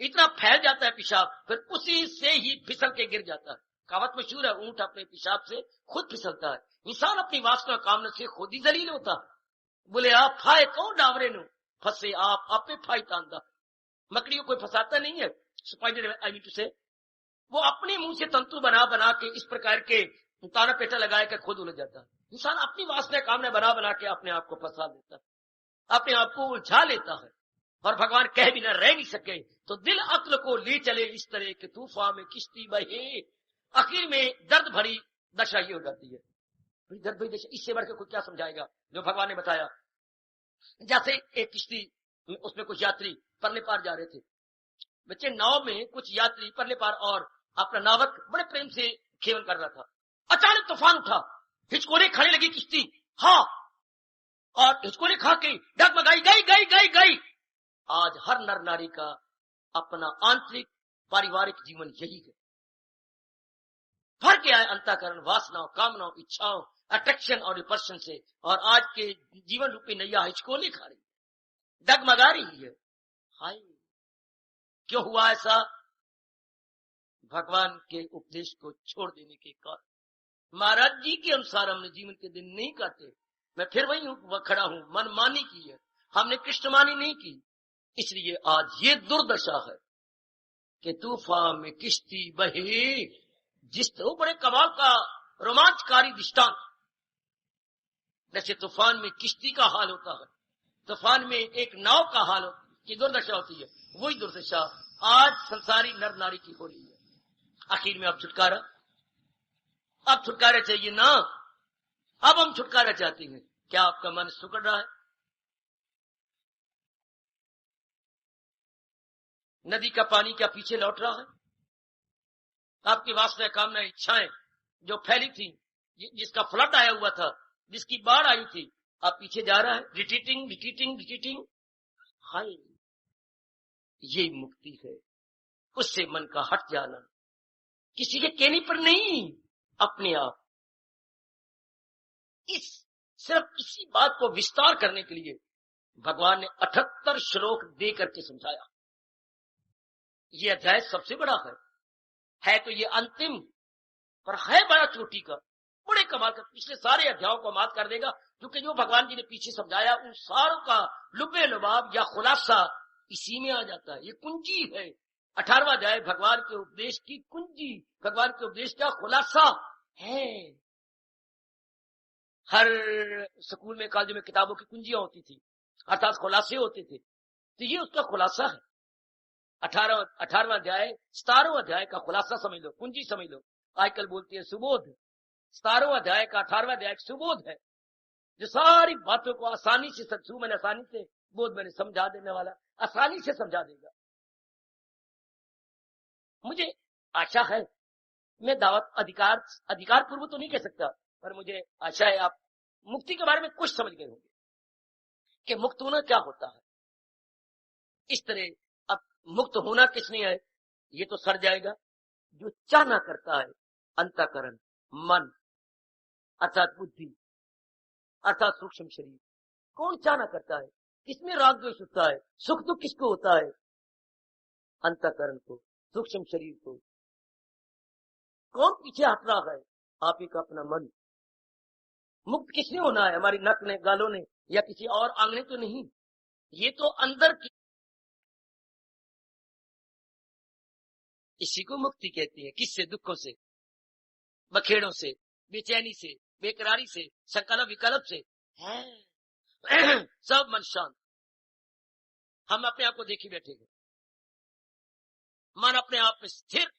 इतना फैल जाता है पेशाब, फिर उसी से ही फिसल के गिर जाता है। कहावत मशहूर है, ऊंट अपने पेशाब से खुद फिसलता है, इंसान अपनी वासना कामना से खुद ही जलील होता है। बोले आप फाए कौन डावरे नो, फंसे आप आपे फाई तांदा। मकड़ी को कोई फंसाता नहीं है, स्पाइडर आई मीन टू से, वो अपने मुंह से तंतु बना बना के इस प्रकार के ताना पेटा लगाए कर खुद उलझ जाता है। इंसान अपनी वासना कामना बना बना के अपने आप को फंसा देता है, अपने आप को उलझा लेता है, और भगवान कह भी ना रह नहीं सके तो दिल अक्ल को ले चले इस तरह के तूफान में किश्ती बहे। आखिर में दर्द भरी दशा ये हो जाती है। दर्द भरी दशा, इससे बढ़कर कोई क्या समझाएगा जो भगवान ने बताया। जैसे एक किश्ती, उसमें कुछ यात्री परले पार जा रहे थे, बच्चे नाव में कुछ यात्री परले पार, और अपना नावक बड़े प्रेम से खेवन कर रहा था। अचानक तूफान उठा, हिचकोले खाने लगी किश्ती, हाँ, और हिचकोले खा के डगमगाई गई। आज हर नर नारी का अपना आंतरिक पारिवारिक जीवन यही है। भर के आए अंतःकरण वासनाओं, कामनाओं, इच्छाओं, अट्रैक्शन और रिपल्शन से, और आज के जीवन रूपी नैया हिचकोले खा रही है, डगमगा रही है। हाय, क्यों हुआ ऐसा? भगवान के उपदेश को छोड़ देने के कारण। महाराज जी के अनुसार हमने जीवन के दिन नहीं काटे। मैं फिर वही खड़ा हूं, मनमानी की है, हमने कृष्णमानी नहीं की, इसलिए आज ये दुर्दशा है कि तूफान में किश्ती बहे। जिस तरह बड़े कमाल का रोमांचकारी दृष्टांत, जैसे तूफान में किश्ती का हाल होता है, तूफान में एक नाव का हाल होता है, کی दुर्दशा होती है, वही दुर्दशा आज संसारी नर नारी की हो रही है। आखिर में अब छुटकारा चाहिए ना, अब हम छुटकारा चाहते हैं। क्या आपका मन सुकड़ रहा है? नदी का पानी क्या पीछे लौट रहा है? आपकी वासना, कामना, इच्छाएं जो फैली थी, जिसका फ्लड आया हुआ था, जिसकी बाढ़ आई थी, आप पीछे जा रहा है, रिट्रीटिंग। हाय, ये मुक्ति है, उससे मन का हट जाना, किसी के कहने पर नहीं, अपने आप। सिर्फ इसी बात को विस्तार करने के लिए भगवान ने 78 श्लोक दे करके समझाया। ये अध्याय सबसे बड़ा है तो ये अंतिम, पर है बड़ा चोटी का, बड़े कमाल का, पिछले सारे अध्यायों को मात कर देगा, क्योंकि जो भगवान जी ने पीछे समझाया उन सारों का लुब्बे लुबाब या खुलासा इसी में आ जाता है। ये कुंजी है, 18वां अध्याय भगवान के उपदेश की कुंजी, भगवान के उपदेश का खुलासा है। हर स्कूल में, कॉलेज में किताबों की कुंजियां होती थी, अर्थात खुलासे होते थे, तो ये उसका खुलासा है। 18वां अध्याय 17वां अध्याय का खुलासा समझ लो, कुंजी समझ लो। आजकल बोलती है सुबोध, 17वां अध्याय का 18वां अध्याय सुबोध है, जो सारी बातों को आसानी से, सत्सु मैंने आसानी से, बोध मैंने समझा देने वाला, आसानी से समझा देगा। मुझे आशा है, मैं दावत अधिकार पूर्व तो नहीं कह सकता, पर मुझे आशा है आप मुक्ति के बारे में कुछ समझ गए होंगे कि मुक्त होना क्या होता है। इस तरह अब मुक्त होना किसने है, ये तो सर जाएगा जो चाहना करता है, अंतःकरण, मन अर्थात बुद्धि, अर्थात सूक्ष्म शरीर। कौन चाहना करता है, किसमें राग द्वेष होता है, सुख दुख किसको होता है, अंतःकरण को, सूक्ष्म शरीर को। कौन पीछे हट रहा है, आप ही का अपना मन। मुक्त किसने होना है, हमारी नक ने, गालों ने, या किसी और अंग ने तो नहीं, ये तो अंदर की। इसी को मुक्ति कहती है। किससे? दुखों से, बखेड़ों से, बेचैनी से, बेकरारी से, संकल्प विकल्प से है सब मन शांत। हम अपने आप को देखी बैठे हैं, मन अपने आप में स्थिर,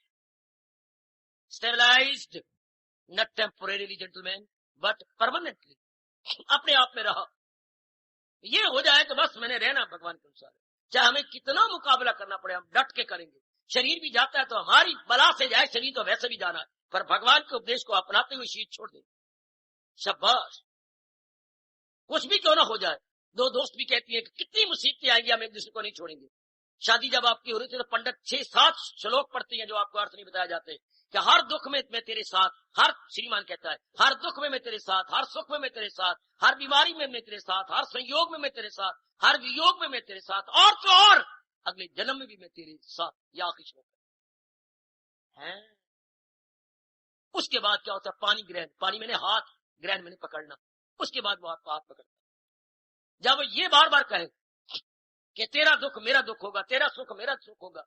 stabilised, not temporary gentleman but permanently, अपने आप में रहा। ये हो जाए तो बस मैंने रहना भगवान के अनुसार। चाहे हमें कितना मुकाबला करना पड़े, हम डट के करेंगे। शरीर भी जाता है तो हमारी बला से जाए, शरीर तो वैसे भी जाना है, पर भगवान के उपदेश को अपनाते हुए शरीर छोड़ दे। शाबाश, कुछ भी क्यों ना हो जाए। दो दोस्त भी कहती है कि कितनी मुसीबतें आएंगी, हम एक दूसरे को नहीं छोड़ेंगे। शादी जब आपकी हो रही थी तो पंडित 6-7 श्लोक पढ़ते हैं जो आपको अर्थ नहीं बताया जाते, कि हर दुख में मैं तेरे साथ, हर श्रीमान कहता है हर दुख में मैं तेरे साथ, हर सुख में मैं तेरे साथ, हर बीमारी में मैं तेरे साथ, हर संयोग में मैं तेरे साथ, हर वियोग में मैं तेरे साथ, और तो और अगले जन्म में भी मैं तेरे साथ। या आखिरी श्लोक है। उसके बाद क्या होता है, पानी ग्रहण, पानी मैंने हाथ, ग्रहण मैंने पकड़ना। उसके बाद वो आपका हाथ पकड़ता। जब ये बार बार कहे कि तेरा दुख मेरा दुख होगा, तेरा सुख मेरा सुख होगा,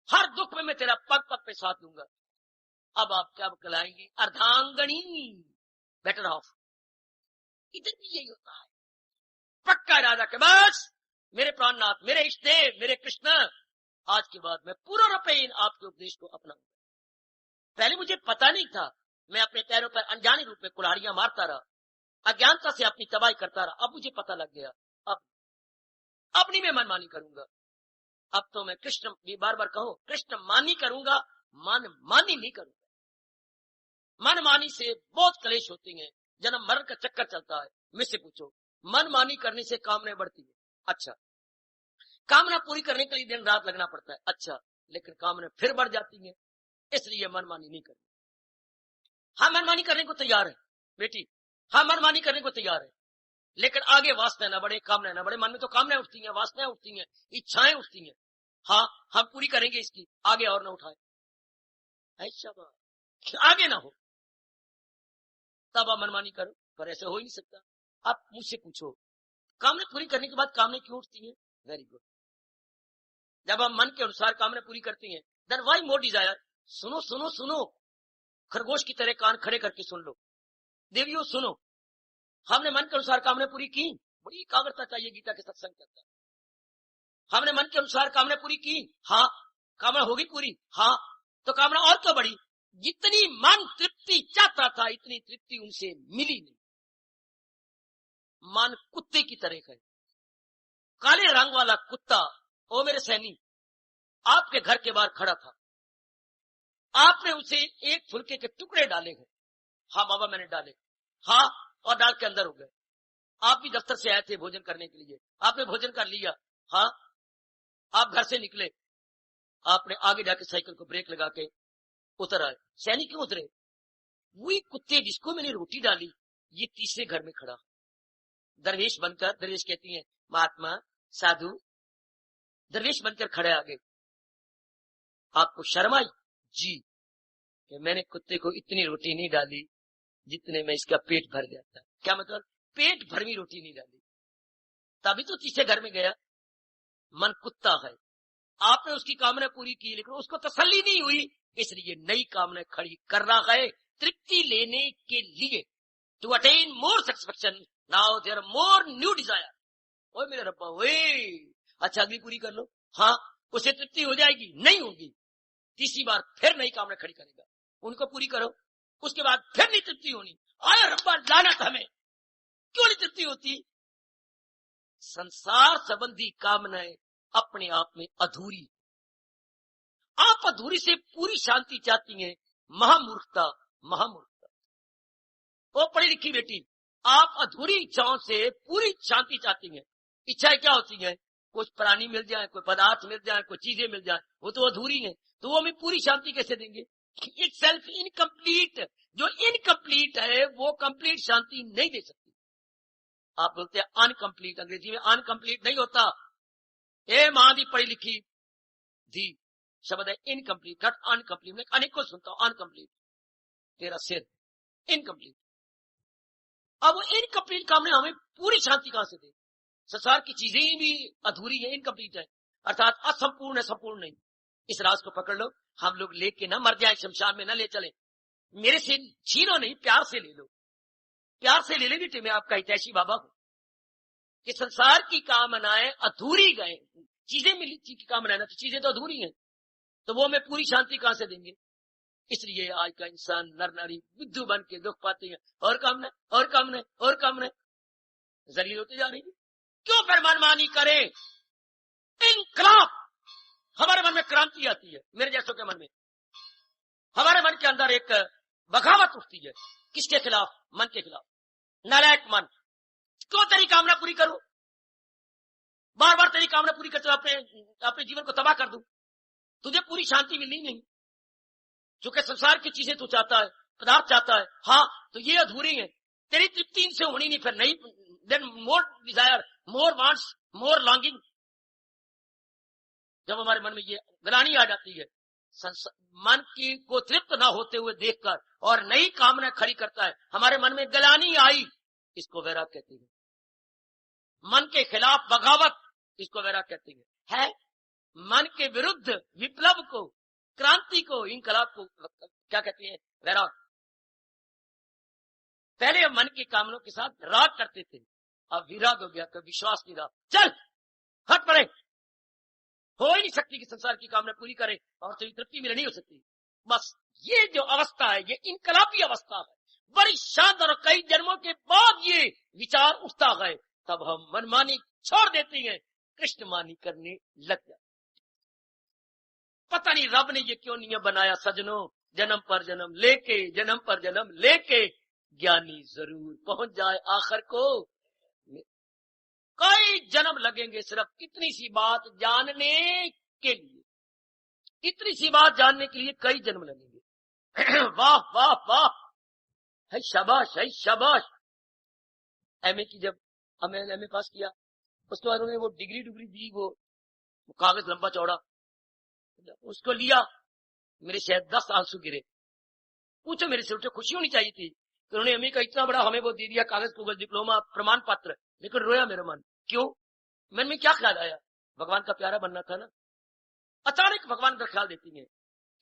हर दुख में मैं तेरा पग पग पे साथ दूंगा, अब आप क्या कहलाएंगी, अर्धांगनी, बेटर ऑफ। इधर भी यही होता है, पक्का इरादा के बस मेरे प्राणनाथ, मेरे इष्ट देव, मेरे कृष्ण, आज के बाद मैं पूरा रूपेण आपके उपदेश को अपनाऊंगा। पहले मुझे पता नहीं था, मैं अपने पैरों पर अनजाने रूप में कुल्हाड़ियां मारता रहा, अज्ञानता से अपनी तबाही करता रहा। अब मुझे पता लग गया, अब नहीं मैं मनमानी करूंगा। अब तो मैं कृष्ण, भी बार बार कहो, कृष्ण मानी करूंगा, मन मानी नहीं करूंगा। मन मानी से बहुत क्लेश होती हैं, जन्म मरण का चक्कर चलता है। मुझसे पूछो, मन मानी करने से कामना बढ़ती है, अच्छा, कामना पूरी करने के लिए दिन रात लगना पड़ता है, अच्छा, लेकिन कामना फिर बढ़ जाती है, इसलिए मनमानी नहीं करनी। हाँ, मनमानी करने को तैयार है बेटी, हाँ मनमानी करने को तैयार है, लेकिन आगे वासना न बढ़े, कामना न बढ़े। मन में तो कामनाएं उठती हैं, वासनाएं उठती हैं, इच्छाएं उठती हैं। हाँ, हम पूरी करेंगे इसकी, आगे और न उठाए, ऐसा बात आगे ना हो, तब आप मनमानी करो, पर ऐसे हो ही नहीं सकता। आप मुझसे पूछो, कामना पूरी करने के बाद कामना क्यों उठती है? वेरी गुड, जब हम मन के अनुसार कामना पूरी करती हैं, देन व्हाई मोर डिजायर। सुनो सुनो सुनो, खरगोश की तरह कान खड़े करके सुन लो देवियों, सुनो, हमने मन के अनुसार कामना पूरी की, बड़ी एकाग्रता चाहिए गीता के सत्संग करता। हमने मन के अनुसार कामना पूरी की, हाँ कामना होगी पूरी, हाँ तो कामना और क्यों बढ़ी, जितनी मन तृप्ति चाहता था इतनी तृप्ति उनसे मिली नहीं। मन कुत्ते की तरह है, काले रंग वाला कुत्ता, ओ मेरे सैनिक, आपके घर के बाहर खड़ा था, आपने उसे एक फुलके के टुकड़े डाले हैं, हाँ बाबा मैंने डाले, हाँ और डाल के अंदर हो गए। आप भी दफ्तर से आए थे भोजन करने के लिए, आपने भोजन कर लिया, हाँ आप घर से निकले, आपने आगे जाके साइकिल को ब्रेक लगा के उतर आए। सैनिक क्यों उतरे, वही कुत्ते जिसको मैंने रोटी डाली ये तीसरे घर में खड़ा, दरवेश बनकर, दरवेश कहती है महात्मा साधु, दरवेश बनकर खड़े आगे। आपको शर्म आई जी कि मैंने कुत्ते को इतनी रोटी नहीं डाली जितने में इसका पेट भर जाता। क्या मतलब, पेट भर भी रोटी नहीं डाली, तभी तो तीसरे घर में गया। मन कुत्ता है, आपने उसकी कामना पूरी की लेकिन उसको तसल्ली नहीं हुई, इसलिए नई कामना खड़ी कर रहा है तृप्ति लेने के लिए। To attain more satisfaction now there are more new desire. ओए मेरे रब्बा, ओए अच्छा अगली पूरी कर लो, हाँ उसे तृप्ति हो जाएगी, नहीं होगी, तीसरी बार फिर नई कामना खड़ी करेगा, उनको पूरी करो, उसके बाद फिर नहीं तृप्ति होनी। आया रब्बा लानत हमें, क्यों नहीं तृप्ति होती। संसार संबंधी कामनाएं अपने आप में अधूरी, आप अधूरी से पूरी शांति चाहती हैं, महामूर्खता, महामूर्खता। वो पढ़ी लिखी बेटी, आप अधूरी इच्छाओं से पूरी शांति चाहती हैं। इच्छाएं क्या होती हैं, कुछ प्राणी मिल जाए, कोई पदार्थ मिल जाए, कोई चीजें मिल जाए, वो तो अधूरी है, तो वो हमें पूरी शांति कैसे देंगे। इट सेल्फ इनकम्प्लीट, जो इनकम्प्लीट है वो कंप्लीट शांति नहीं दे सकती। आप बोलते हैं अनकम्प्लीट, अंग्रेजी में अनकम्प्लीट नहीं होता। ए मां दी पढ़ी लिखी धी शब्द है इनकम्प्लीट, नॉट अनकम्प्लीट। मैं अनेकों सुनता हूं अनकम्प्लीट, तेरा सिर इनकम्प्लीट। अब वो इनकम्प्लीट कामना हमें पूरी शांति कहां से दे। संसार की चीजें भी अधूरी है, इनकम्प्लीट है, अर्थात असंपूर्ण है, संपूर्ण नहीं। इस राज को पकड़ लो, हम लोग लेके ना मर जाए, शमशान में ना ले चले, मेरे से छीनो नहीं, प्यार से ले लो, प्यार से ले ले बेटे, मैं आपका हितैषी बाबा हूं। कि संसार की कामनाएं अधूरी गए, चीजें मिली की कामनाएं ना, तो चीजें तो अधूरी हैं, तो वो हमें पूरी शांति कहां से देंगे। इसलिए आज का इंसान नर नारी बुद्धू बन के दुख पाते हैं, और कामना और कामना और कामना, जलील होते जा रही है। क्यों फिर मनमानी करें, इनकलाब, हमारे मन में क्रांति आती है, मेरे जैसों के मन में, हमारे मन के अंदर एक बगावत उठती है, किसके खिलाफ, मन के खिलाफ। नालायक मन, क्यों तेरी कामना पूरी करूं, बार बार तेरी कामना पूरी करते अपने जीवन को तबाह कर दूं, तुझे पूरी शांति मिलनी नहीं। चूंकि संसार की चीजें तू चाहता है, पदार्थ चाहता है, हाँ तो ये अधूरी है, तेरी तृप्ति इनसे होनी नहीं, फिर नहीं, देन मोर डिजायर, मोर वांट्स, मोर लॉन्गिंग। जब हमारे मन में ये ग्लानि आ जाती है, मन की को तृप्त ना होते हुए देखकर और नई कामना खड़ी करता है, हमारे मन में ग्लानि आई, इसको वैराग कहते हैं। मन के खिलाफ बगावत, इसको वैराग कहते हैं। मन के विरुद्ध विप्लव को, क्रांति को, इनकलाब को क्या कहते हैं, वैराग। पहले हम मन के कामनों के साथ राग करते थे, अब विराग हो गया, तो विश्वास नहीं रहा, चल हट पड़े, हो ही नहीं सकती कि संसार की कामना पूरी करे और तेरी तृप्ति मिले, नहीं हो सकती। बस ये जो अवस्था है, ये इनकलाबी अवस्था है, बड़ी शानदार, और कई जन्मों के बाद ये विचार उठता है, तब हम मनमानी छोड़ देते हैं, कृष्णमानी करने लग जाते। पता नहीं रब ने ये क्यों नियम बनाया सजनों, जन्म पर जन्म लेके, जन्म पर जन्म लेके ज्ञानी जरूर पहुंच जाए आखिर को। कई जन्म लगेंगे सिर्फ इतनी सी बात जानने के लिए, इतनी सी बात जानने के लिए कई जन्म लगेंगे। वाह वाह वाह, है शाबाश, है शाबाश। एमए की जब हमने एमए पास किया, उसके बाद उन्होंने वो डिग्री दी, वो कागज लंबा चौड़ा, उसको लिया, मेरे शायद 10 आंसू गिरे। पूछो मेरे से, उठे खुशी होनी चाहिए थी कि उन्होंने एमए का इतना बड़ा हमें वो दे दिया, कागज कागज, डिप्लोमा, प्रमाण पत्र, लेकिन रोया मेरा मन। क्यों, मन में क्या ख्याल आया, भगवान का प्यारा बनना था ना। अचानक भगवान का ख्याल देती है,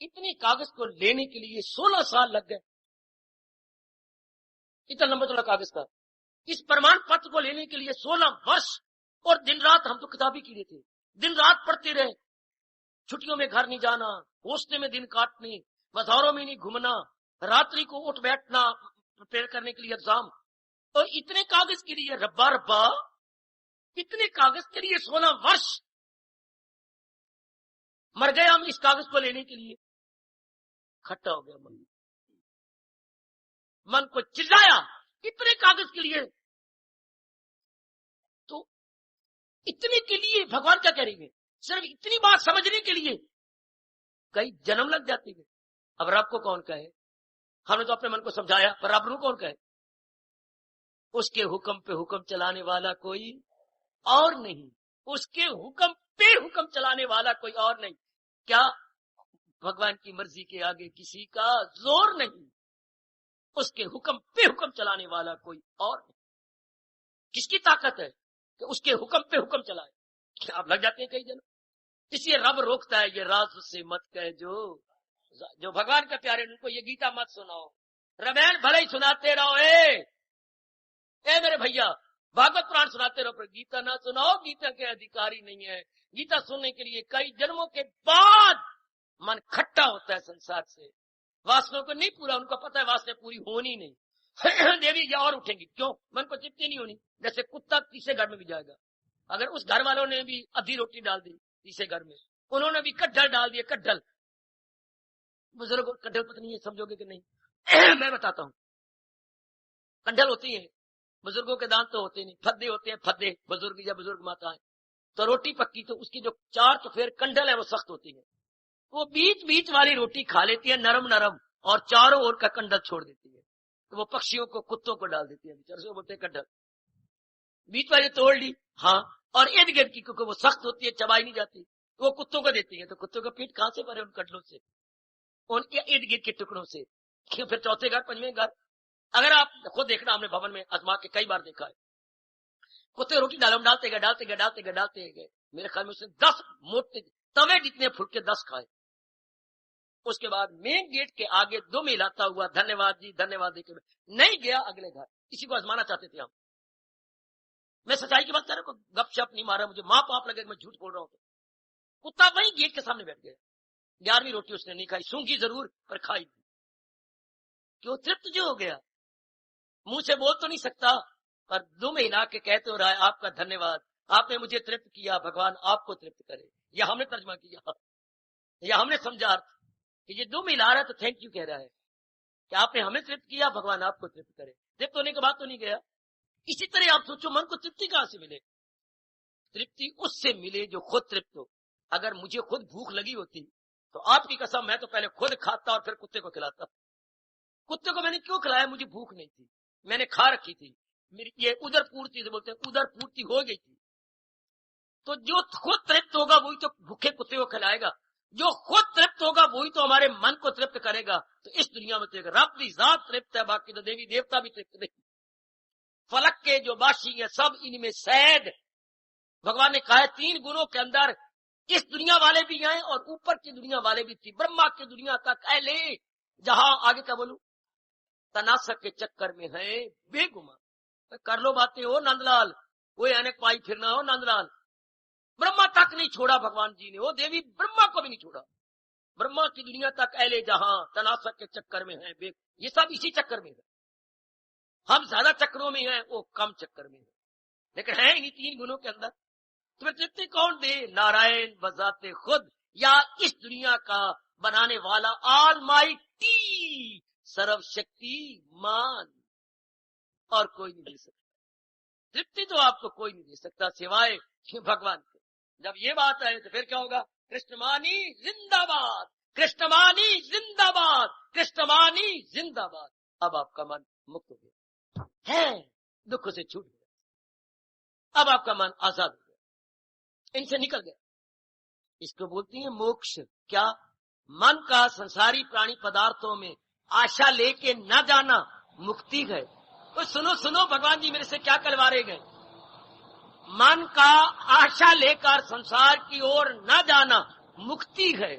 इतने कागज को लेने के लिए 16 साल लग गए, इतना लंबा चौड़ा कागज था। इस प्रमाण पत्र को लेने के लिए 16 वर्ष, और दिन रात हम तो किताबी कीड़े थे, دن رات پڑھتے رہے، چھٹیوں میں گھر نہیں جانا، ہوسٹل میں دن کاٹنے، بازاروں میں نہیں گھومنا، راتری کو اٹھ بیٹھنا پریپیئر کرنے کے لیے ایگزام، اور اتنے کاغذ کے لیے ربا ربا، اتنے کاغذ کے لیے 16 ورش مر گئے ہم اس کاغذ کو لینے کے لیے. کھٹا ہو گیا من کو چلایا اتنے کاغذ کے لیے. تو اتنے کے لیے بھگوان کیا کریں گے؟ صرف اتنی بات سمجھنے کے لیے کئی جنم لگ جاتے ہیں. اب رب کو کون کہے؟ ہم نے تو اپنے من کو سمجھایا، پر رب کو کون کہے؟ اس کے حکم پہ حکم چلانے والا کوئی اور نہیں، اس کے حکم پہ حکم چلانے والا کوئی اور نہیں. کیا بھگوان کی مرضی کے آگے کسی کا زور نہیں، اس کے حکم پہ حکم چلانے والا کوئی اور نہیں. کس کی طاقت ہے کہ اس کے حکم پہ حکم چلائے؟ کیا آپ لگ جاتے ہیں کئی جن. اس لیے رب روکتا ہے، یہ راز سے مت کہہ جو بھگوان کا پیارے ان کو یہ گیتا مت سناؤ. رمین بھلے ہی سناتے رہو، اے میرے بھیا بھاگوت پران سناتے رہو، پر گیتا نہ سناؤ. گیتا کے ادھیکاری نہیں ہے. گیتا سننے کے لیے کئی جنموں کے بعد من کھٹا ہوتا ہے سنسار سے. واسنوں کو نہیں پورا، ان کو پتا ہے واسنے پوری ہونی نہیں. دیوی یا اور اٹھیں گی، کیوں؟ من کو چپتی نہیں ہونی. جیسے کتا تیسرے گھر میں بھی جائے گا، اگر اس گھر والوں نے بھی ادھی روٹی ڈال دی تیسرے گھر میں، انہوں نے بھی کڈھل ڈال دیے. کڈھل بزرگ کڈھل پتہ نہیں ہے، سمجھو گے کہ نہیں؟ میں بتاتا ہوں. کڈھل ہوتی ہیں، بزرگوں کے دانت تو ہوتے نہیں، پھدے ہوتے ہیں. پھدے بزرگ یا بزرگ ماتا ہے تو روٹی پکی تو اس کی جو چار چفیر کنڈل ہے وہ سخت ہوتی ہے. وہ بیچ بیچ والی روٹی کھا لیتی ہے نرم نرم، اور چاروں اور کا کنڈل چھوڑ دیتی ہے. تو وہ پکشیوں کو کتوں کو ڈال دیتی ہے، بیچارے سے بولتے ہیں کنڈل. بیچ والی توڑ لی، ہاں، اور ارد گرد کی کیونکہ وہ سخت ہوتی ہے چبائی نہیں جاتی، تو وہ کتوں کو دیتی ہے. تو کتوں کا پیٹ کہاں سے بھرے؟ ان کنڈلوں سے، ان کے ارد گرد کے ٹکڑوں سے. پھر چوتھے گھر پنجویں گھر، اگر آپ خود دیکھنا، ہم نے بھون میں آزما کے کئی بار دیکھا ہے، کتے روٹی ڈالتے گئے. میرے خیال میں اس نے 10 موٹے توے جتنے پھلکے 10 کھائے. اس کے بعد مین گیٹ کے آگے دم ہلاتا ہوا دھنیہ واد جی دھنیہ واد دے کے نہیں گیا اگلے گھر. اسی کو آزمانا چاہتے تھے ہم. میں سچائی کی بات کر رہا ہوں، گپ شپ نہیں مارا، مجھے ماں باپ لگے میں جھوٹ بول رہا ہوں. تو کتا وہی گیٹ کے سامنے بیٹھ گیا. 11ویں روٹی اس نے نہیں کھائی، سونگی ضرور پر کھائی. کیوں؟ ترپت جو ہو گیا. منہ سے بول تو نہیں سکتا، پر دم ہلا کے کہتے ہو رہا ہے آپ کا دھنیہ واد، آپ نے مجھے ترپت کیا، بھگوان آپ کو ترپت کرے. یا ہم نے ترجمہ کیا، یا ہم نے سمجھا کہ یہ دم ہلا رہا ہے تو تھینک یو کہہ رہا ہے کہ آپ نے ہمیں ترپت کیا، بھگوان آپ کو ترپت کرے. ترپت ہونے کے بعد تو نہیں گیا. اسی طرح آپ سوچو من کو ترپتی کہاں سے ملے؟ ترپتی اس سے ملے جو خود ترپت ہو. اگر مجھے خود بھوک لگی ہوتی تو آپ کی قسم میں تو پہلے خود کھاتا اور پھر کتے کو کھلاتا. کتے کو میں نے کیوں کھلایا؟ مجھے بھوک نہیں تھی، میں نے کھا رکھی تھی. میری یہ ادھر پورتی سے بولتے ہیں، ادھر پورتی ہو گئی تھی. تو جو خود ترپت ہوگا وہی تو بھوکے کتے کو کھلائے گا. جو خود ترپت ہوگا وہی تو ہمارے من کو ترپت کرے گا. تو اس دنیا میں تو رب کی ذات ترپت ہے، باقی تو دیوی دیوتا بھی ترپت نہیں. فلک کے جو باشی ہیں سب ان میں سید. بھگوان نے کہا ہے 3 گنوں کے اندر اس دنیا والے بھی ہیں اور اوپر کی دنیا والے بھی تھی. برہما کی دنیا تک اہلے جہاں آگے کیا بولوں تناسک کے چکر میں ہے بے گما. کر لو باتیں ہو نند لال، کوئی اینک پائی پھرنا ہو نند لال. برہما تک نہیں چھوڑا بھگوان جی نے، وہ دیوی برہما کو بھی نہیں چھوڑا. برہما کی دنیا تک اہلے جہاں تناسک کے چکر میں ہے بے. یہ سب اسی چکر میں ہے. ہم زیادہ چکروں میں ہیں، وہ کم چکر میں ہے، لیکن ہیں انہی 3 گنوں کے اندر. تمہیں ترپتی کون دے؟ نارائن بذات خود، یا اس دنیا کا بنانے والا آل مائٹی سرو شکتی مان، اور کوئی نہیں دے سکتا. ترپتی تو آپ کو کوئی نہیں دے سکتا سوائے بھگوان کے. جب یہ بات ہے تو پھر کیا ہوگا؟ کرشنمانی زندہ باد، کرشنمانی زندہ باد، کرشنمانی زندہ باد. اب آپ کا من مکت ہو گیا ہے، دکھوں سے چھوٹ گیا. اب آپ کا من آزاد ہو گیا، ان سے نکل گیا. اس کو بولتی ہیں موکش. کیا؟ من کا سنساری پرانی پدارتوں میں آشا لے کے نہ جانا مکتی ہے. تو سنو سنو بھگوان جی میرے سے کیا کلوارے گئے. من کا آشا لے کر سنسار کی اور نہ جانا مکتی ہے.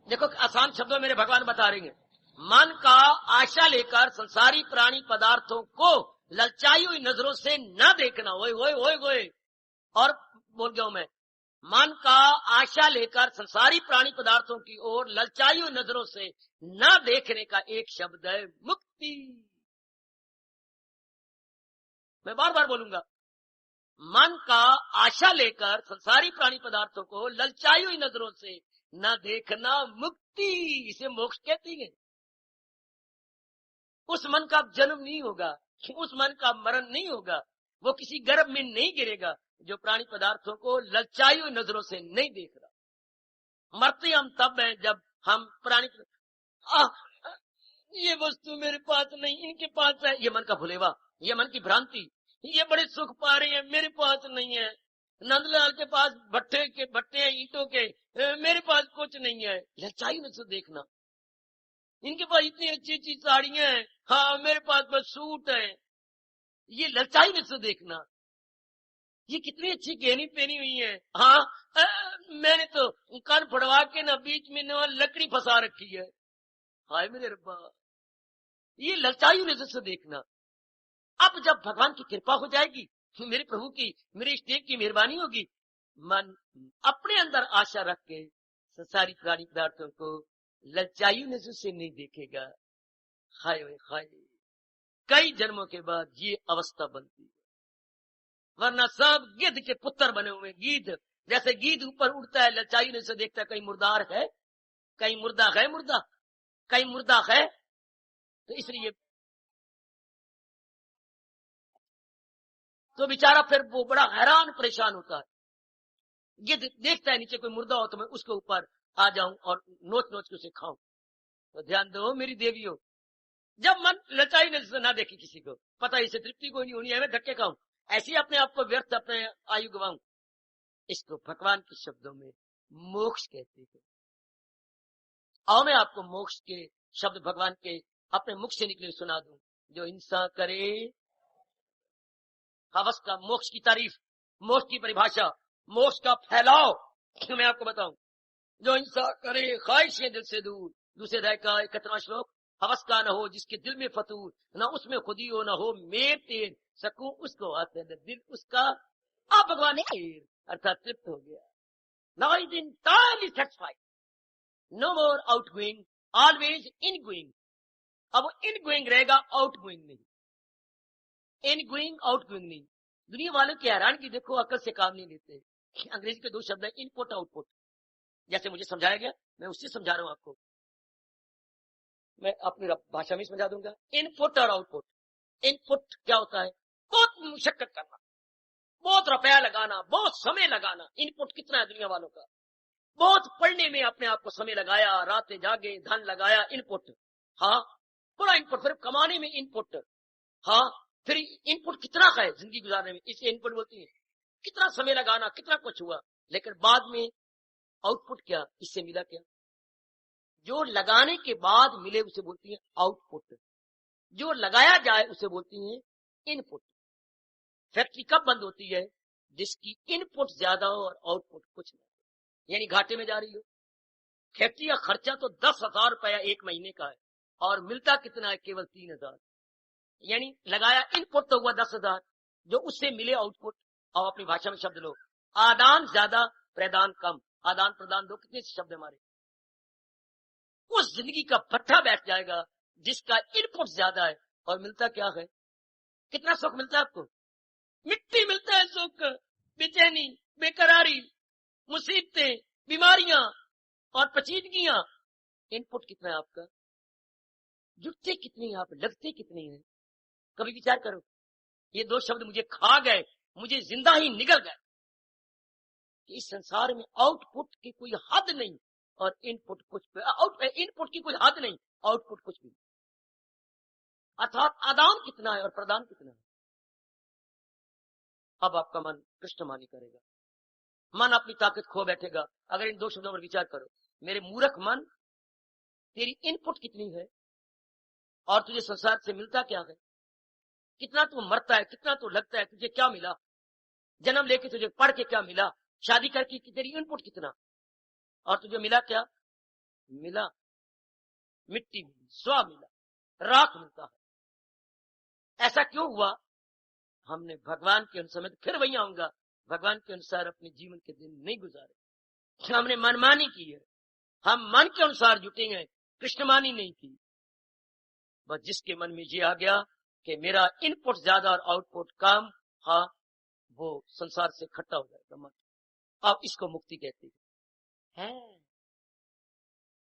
دیکھو آسان شبدوں میرے بھگوان بتا رہے ہیں. من کا آشا لے کر سنساری پرانی پدارتوں کو للچائی ہوئی نظروں سے نہ دیکھنا. ہوئے ہوئے ہوئے ہوئے. اور بول گیا ہوں میں. من کا آشا لے کر سنساری پرانی پدارتوں کی اور للچائی ہوئی نظروں سے نہ دیکھنے کا ایک شبد ہے مکتی. میں بار بار بولوں گا. من کا آشا لے کر سنساری پرانی پدارتوں کو للچائی ہوئی نظروں سے نہ دیکھنا مکتی. اسے موکش کہتی ہیں. اس من کا جنم نہیں ہوگا, اس من کا مرن نہیں ہوگا, وہ کسی گرب میں نہیں گرے گا جو پرانی پدارتوں کو للچائی ہوئی نظروں سے نہیں دیکھ رہا. مرتے ہم تب ہیں جب ہم پرانی یہ وستو میرے پاس نہیں, ان کے پاس ہے. یہ من کا بھلیوا, یہ من کی بھرانتی. یہ بڑے سکھ پا رہے ہیں, میرے پاس نہیں ہے. نند لال کے پاس بھٹے ہیں اینٹوں کے, میرے پاس کچھ نہیں ہے. للچائی نظر سے دیکھنا. ان کے پاس اتنی اچھی اچھی ساڑیاں ہیں, ہاں میرے پاس بس سوٹ ہے. یہ للچائی نظر سے دیکھنا. یہ کتنی اچھی گہنی پہنی ہوئی ہے, ہاں میں نے تو کان پھڑوا کے نہ بیچ میں نہ لکڑی پھنسا رکھی ہے. ہائے میرے ربا, یہ للچائی نظر سے دیکھنا. اب جب بھگوان کی کرپا ہو جائے گی, میرے پربھو کی, میرے اشٹیک کی مہربانی ہوگی, من اپنے اندر آشا رکھ کے ساری پرانی پدارتوں کو للچائی نظر سے نہیں دیکھے گا. ہائے ہائے, کئی جنموں کے بعد یہ اوستھا بنتی ہے. ورنہ سب گدھ کے پتر بنے ہوئے. گیدھ جیسے گیدھ اوپر اڑتا ہے, للچائی نظر سے دیکھتا ہے کہیں مردار ہے, کہیں مردہ ہے, کہیں مردہ ہے. تو اس لیے تو بیچارہ پھر وہ بڑا حیران پریشان ہوتا ہے. گدھ دیکھتا ہے نیچے کوئی مردہ ہو تو میں اس کے اوپر آ جاؤں اور نوچ نوچ کے اسے کھاؤں. تو دھیان دو میری دیویوں, جب من للچائی نظر سے نہ دیکھے کسی کو, پتہ اسے ترپتی کوئی نہیں ہونی ہے, میں دھکے کھاؤں, ایسے ہی اپنے آپ کو ویرتھ اپنے آیو گواؤں. اس کو بھگوان کے شبدوں میں موکش کہتے ہیں. آؤ میں آپ کو موکش کے شبد بھگوان کے اپنے مکھ سے نکلے سنا دوں. جو انسان کرے ہوس کا موکش کی تعریف, موکش کی پریبھاشا, موکش کا پھیلاؤ میں آپ کو بتاؤں. جو انسان کرے خواہشیں دل سے دور. دوسرے دھائی کا 71واں شلوک. ہوس کا نہ ہو جس کے دل میں فتور, نہ اس میں خودی ہو, نہ ہو میر تیر سکوں اس کو آتے دل اس کا آپ بھگوان ارتھات ترپت ہو گیا. Now is entirely satisfied. No more outgoing, always ingoing. اب ان گوئنگ رہے گا, آؤٹ گوئنگ نہیں. ان گوئنگ آؤٹ گوئنگ نہیں. دنیا والوں کی حیرانگی دیکھو, عقل سے کام نہیں لیتے. انگریزی کے دو شبد ہیں, ان پٹ آؤٹ پٹ. جیسے مجھے سمجھایا گیا میں اس سے سمجھا رہا ہوں آپ کو, میں اپنی بھاشا میں سمجھا دوں گا. ان پٹ اور آؤٹ پٹ. ان پٹ کیا ہوتا ہے, بہت مشقت کرنا, بہت روپیہ لگانا, بہت سمے لگانا. ان پٹ کتنا ہے دنیا والوں کا, بہت پڑھنے میں اپنے آپ کو سمے لگایا, راتیں جاگے, دھن لگایا. ان پٹ, ہاں بڑا ان پٹ. پھر کمانے میں ان پٹ, ہاں پھر ان پٹ کتنا ہے زندگی گزارنے میں, اسے ان پٹ بولتی ہیں. کتنا سمے لگانا, کتنا کچھ ہوا, لیکن بعد میں آؤٹ پٹ کیا, اس سے ملا کیا. جو لگانے کے بعد ملے اسے بولتی ہیں آؤٹ پٹ. جو لگایا جائے اسے بولتی ہیں ان پٹ. فیکٹری کب بند ہوتی ہے, جس کی ان پٹ زیادہ ہو اور آؤٹ پٹ کچھ نہیں, یعنی گھاٹے میں جا رہی ہو. فیکٹری کا خرچہ تو 10,000 روپیہ ایک مہینے کا ہے, اور ملتا کتنا ہے, کیول 3,000. یعنی لگایا ان پٹ تو ہوا 10,000, جو اس سے ملے آؤٹ پٹ. اور اپنی بھاشا میں شبد لو, آدان زیادہ پردان کم. آدان پردان دو, کتنے شبد ہمارے. اس زندگی کا پٹھا بیٹھ جائے گا جس کا ان پٹ زیادہ ہے, اور ملتا کیا ہے, کتنا سکھ ملتا ہے آپ کو, مٹی ملتا ہے سکھ, بے چینی, بے قراری, مصیبتیں, بیماریاں اور پیچیدگیاں. ان پٹ کتنا ہے آپ کا, جٹتے کتنے ہیں آپ, لگتے کتنے ہیں. کبھی وچار کرو, یہ دو شبد مجھے کھا گئے, مجھے زندہ ہی نگل گئے. اس سنسار میں آؤٹ پٹ کی کوئی حد نہیں, اور ان پٹ کچھ, ان پٹ کی کوئی حد نہیں, آؤٹ پٹ کچھ بھی. ارتھات آدان کتنا ہے اور پردان کتنا ہے. اب آپ کا من کرشن مانی کرے گا, من اپنی طاقت کھو بیٹھے گا. اگر ان دو شبدوں پر وچار کرو, میرے مورکھ من, تیری ان پٹ کتنی ہے, اور تجھے سنسار سے ملتا کیا ہے, کتنا تو مرتا ہے, کتنا تو لگتا ہے, تجھے کیا ملا, جنم لے کے تجھے پڑھ کے کیا ملا, شادی کر کے تیری ان پٹ کتنا, اور تجھے ملا کیا, ملا مٹی ملی, سوا ملا, راکھ ملتا ہے. ایسا کیوں ہوا, ہم نے بھگوان کے سمے, پھر وہی آؤں گا, भगवान के अनुसार अपने जीवन के दिन नहीं गुजारे, हमने मनमानी की है, हम मन के अनुसार जुटेंगे, कृष्णमानी नहीं की। बस जिसके मन में ये आ गया कि मेरा इनपुट ज्यादा और आउटपुट कम, हाँ, वो संसार से खट्टा हो जाएगा मन। अब इसको मुक्ति कहते हैं।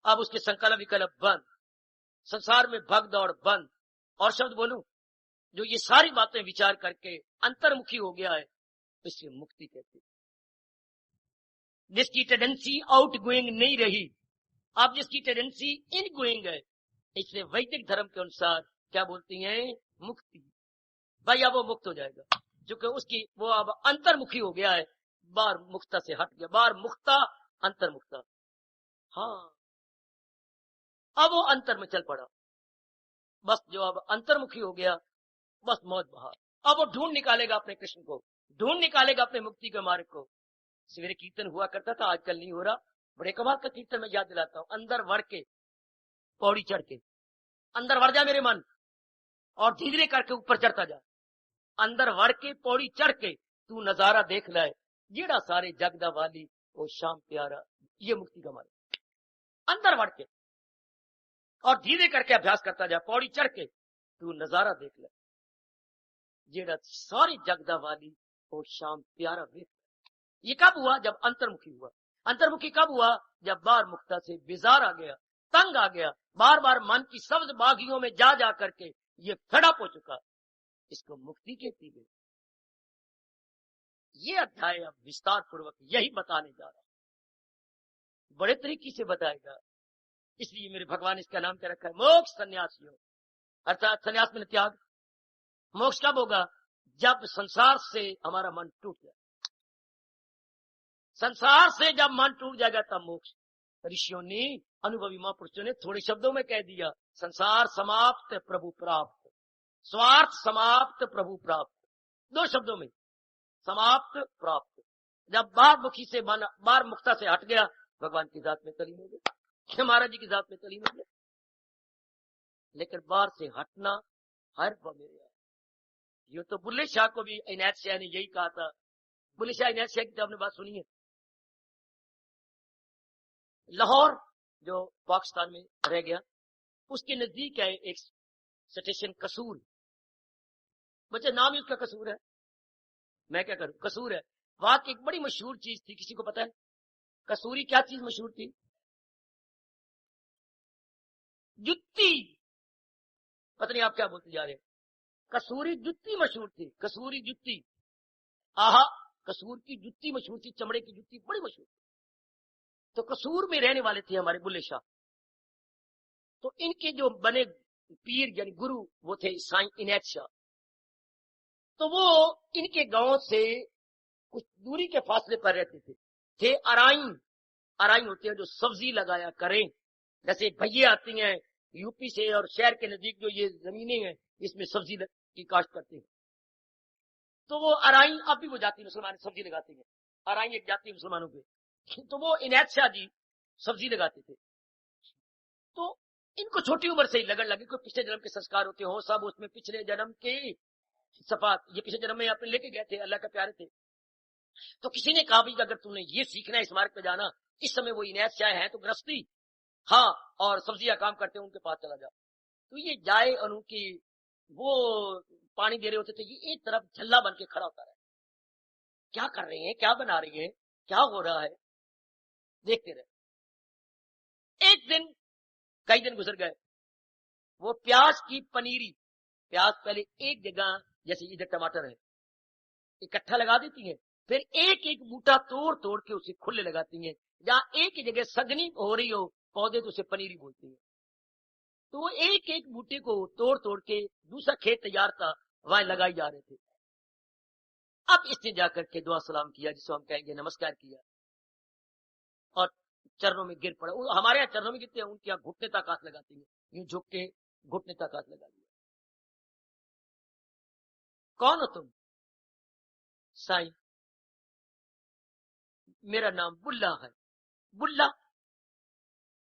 अब उसके संकल्प विकल्प बंद, संसार में भग दौड़ बंद। और शब्द बोलूं, जो ये सारी बातें विचार करके अंतर्मुखी हो गया है, इसे मुक्ति कहते हैं। जिसकी टेंडेंसी आउट गोइंग नहीं रही, अब जिसकी टेंडेंसी इन गोइंग है, इसलिए वैदिक धर्म के अनुसार क्या बोलती हैं? मुक्ति। भाई अब वो मुक्त हो जाएगा, क्योंकि उसकी वो अब अंतर्मुखी हो गया है, बार मुक्ता से हट गया, बार मुक्ता अंतर्मुक्ता। हाँ, अब वो अंतर में चल पड़ा, बस जो अब अंतर्मुखी हो गया, बस मौज बहार। अब वो ढूंढ निकालेगा अपने कृष्ण को, ढूंढ निकालेगा अपने मुक्ति के मार्ग को। सवेरे कीर्तन हुआ करता था, आजकल नहीं हो रहा, बड़े कमाल का कीर्तन मैं याद दिलाता हूँ। अंदर बढ़ के पौड़ी चढ़ के, अंदर बढ़ जा मेरे मन, और धीरे करके ऊपर चढ़ता जा। अंदर बढ़ के पौड़ी चढ़ के तू नजारा देख लाए, जेड़ा सारे जगदा वाली ओ शाम प्यारा। ये मुक्ति का मार्ग, अंदर बढ़ के और धीरे करके अभ्यास करता जा, पौड़ी चढ़ के तू नजारा देख ले, जेड़ा सारी जगदा वाली ओ शाम प्यारा वेख। ये कब हुआ? जब अंतर्मुखी हुआ। अंतर्मुखी कब हुआ? जब बार मुक्ता से बेजार आ गया, तंग आ गया, बार बार मन की सब्ज बागियों में जा जा करके ये फेडअप हो चुका। इसको मुक्ति कहती है। ये अध्याय अब विस्तार पूर्वक यही बताने जा रहा है, बड़े तरीके से बताएगा। इसलिए मेरे भगवान इसका नाम क्या रखा है? मोक्ष संन्यास योग, अर्थात संन्यास में त्याग। मोक्ष कब होगा? जब संसार से हमारा मन टूट जाए। संसार से जब मन टूट जाएगा तब मोक्ष। ऋषियों ने, अनुभवी महापुरुषों ने थोड़े शब्दों में कह दिया, संसार समाप्त प्रभु प्राप्त, स्वार्थ समाप्त प्रभु प्राप्त। दो शब्दों में, समाप्त प्राप्त। जब बार मुखी से मन बार मुक्ता से हट गया, भगवान की जात में तलीन हो गया, महाराज जी की जात में तलीन हो गया। लेकिन बार से हटना हर मेरे, ये तो बुल्ले शाह को भी इनायत शाह ने यही कहा था। बुल्ले शाह इनायत शाह की तो आपने बात सुनी है। लाहौर जो पाकिस्तान में रह गया, उसके नजदीक है एक स्टेशन कसूर। बच्चे नाम ही उसका कसूर है, मैं क्या करूं, कसूर है। वहां की एक बड़ी मशहूर चीज थी, किसी को पता है कसूरी क्या चीज मशहूर थी? जुत्ती। पता नहीं आप क्या बोलते जा रहे हैं। कसूरी जुत्ती मशहूर थी, कसूरी जुत्ती। आहा, कसूर की जुत्ती मशहूर थी, चमड़े की जुत्ती बड़ी मशहूर थी। तो कसूर में रहने वाले थे हमारे बुल्ले शाह। तो इनके जो बने पीर यानी गुरु वो थे साईं इनायत शाह। तो वो इनके गांव से कुछ दूरी के फासले पर रहते थे अराइन। अराइन होते हैं जो सब्जी लगाया करें, जैसे भैया आती हैं यूपी से और शहर के नजदीक जो ये जमीनें हैं इसमें सब्जी की काश्त करते हैं। तो वो अराइन, अब भी वो जाति मुसलमान सब्जी लगाते हैं, अराइन एक जाति मुसलमानों पे। तो वो इनायत शाह जी सब्जी लगाते थे। तो इनको छोटी उम्र से ही लगन लगी, कोई पिछले जन्म के संस्कार होते हो सब उसमें, पिछले जन्म के सफात, ये पिछले जन्म में अपने लेके गए थे, अल्लाह का प्यारे थे। तो किसी ने कहा भाई अगर तुमने ये सीखना है इस मार्ग पे जाना, इस समय वो इनायत शाह है तो गृहस्थी, हाँ, और सब्जी का काम करते हैं, उनके पास चला जा। तो ये जाए और उनकी वो पानी दे रहे होते थे, ये एक तरफ झल्ला बन के खड़ा होता है, क्या कर रहे हैं, क्या बना रही है, क्या हो रहा है, देखते रहे। एक दिन, कई दिन गुजर गए, वो प्याज की पनीरी, प्याज पहले एक जगह जैसे इधर टमाटर है इकट्ठा लगा देती हैं, फिर एक एक बूटा तोड़ तोड़ के उसे खुले लगाती हैं। जहां एक ही जगह सगनी हो रही हो पौधे तो उसे पनीरी बोलती है। तो वो एक एक बूटे को तोड़ तोड़ के दूसरा खेत तैयार था वहां लगाई जा रहे थे। अब इसने जाकर के दुआ सलाम किया, जिसको हम कहेंगे नमस्कार किया, और चरणों में गिर पड़ा। हमारे यहाँ चरणों में गिरते हैं, उनके यहाँ घुटने तक हाथ लगाती है, यूं झुक के घुटने तक हाथ लगा दिया। कौन हो तुम? साईं, मेरा नाम बुल्ला है। बुल्ला,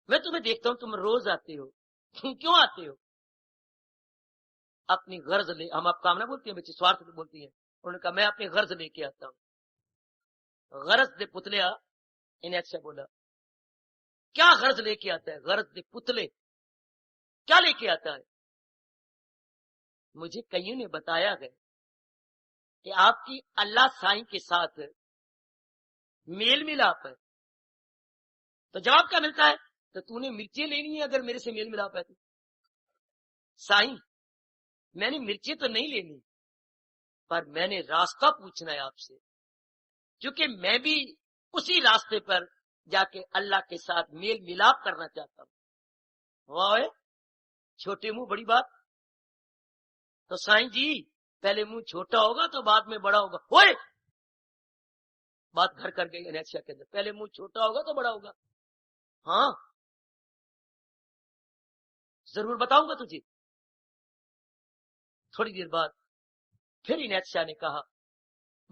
मैं तुम्हें देखता हूं तुम रोज आते हो, क्यों आते हो? अपनी गर्ज ले, हम आप कामना बोलती हैं बच्चे, स्वार्थ बोलती हैं। उन्होंने कहा मैं अपनी गर्ज लेके आता हूं। غرض دے پتلیا انہیں اچھا بولا کیا غرض لے کے آتا ہے؟ غرض دے پتلے کیا لے کے آتا ہے؟ مجھے کئیوں نے بتایا ہے کہ آپ کی اللہ سائیں کے ساتھ میل ملاپ ہے. تو جواب کیا ملتا ہے؟ تو نے مرچیں لینی ہے اگر میرے سے میل ملاپ ہے تو. سائیں میں نے مرچیں تو نہیں لینی، پر میں نے راستہ پوچھنا ہے آپ سے، کیونکہ میں بھی اسی راستے پر جا کے اللہ کے ساتھ میل ملاپ کرنا چاہتا ہوں. واہ چھوٹے منہ بڑی بات. تو سائیں جی پہلے منہ چھوٹا ہوگا تو بعد میں بڑا ہوگا. ہوئے بات گھر کر گئی انیسیا کے اندر، پہلے منہ چھوٹا ہوگا تو بڑا ہوگا. ہاں ضرور بتاؤں گا تجھے. تھوڑی دیر بعد پھر انیسیا نے کہا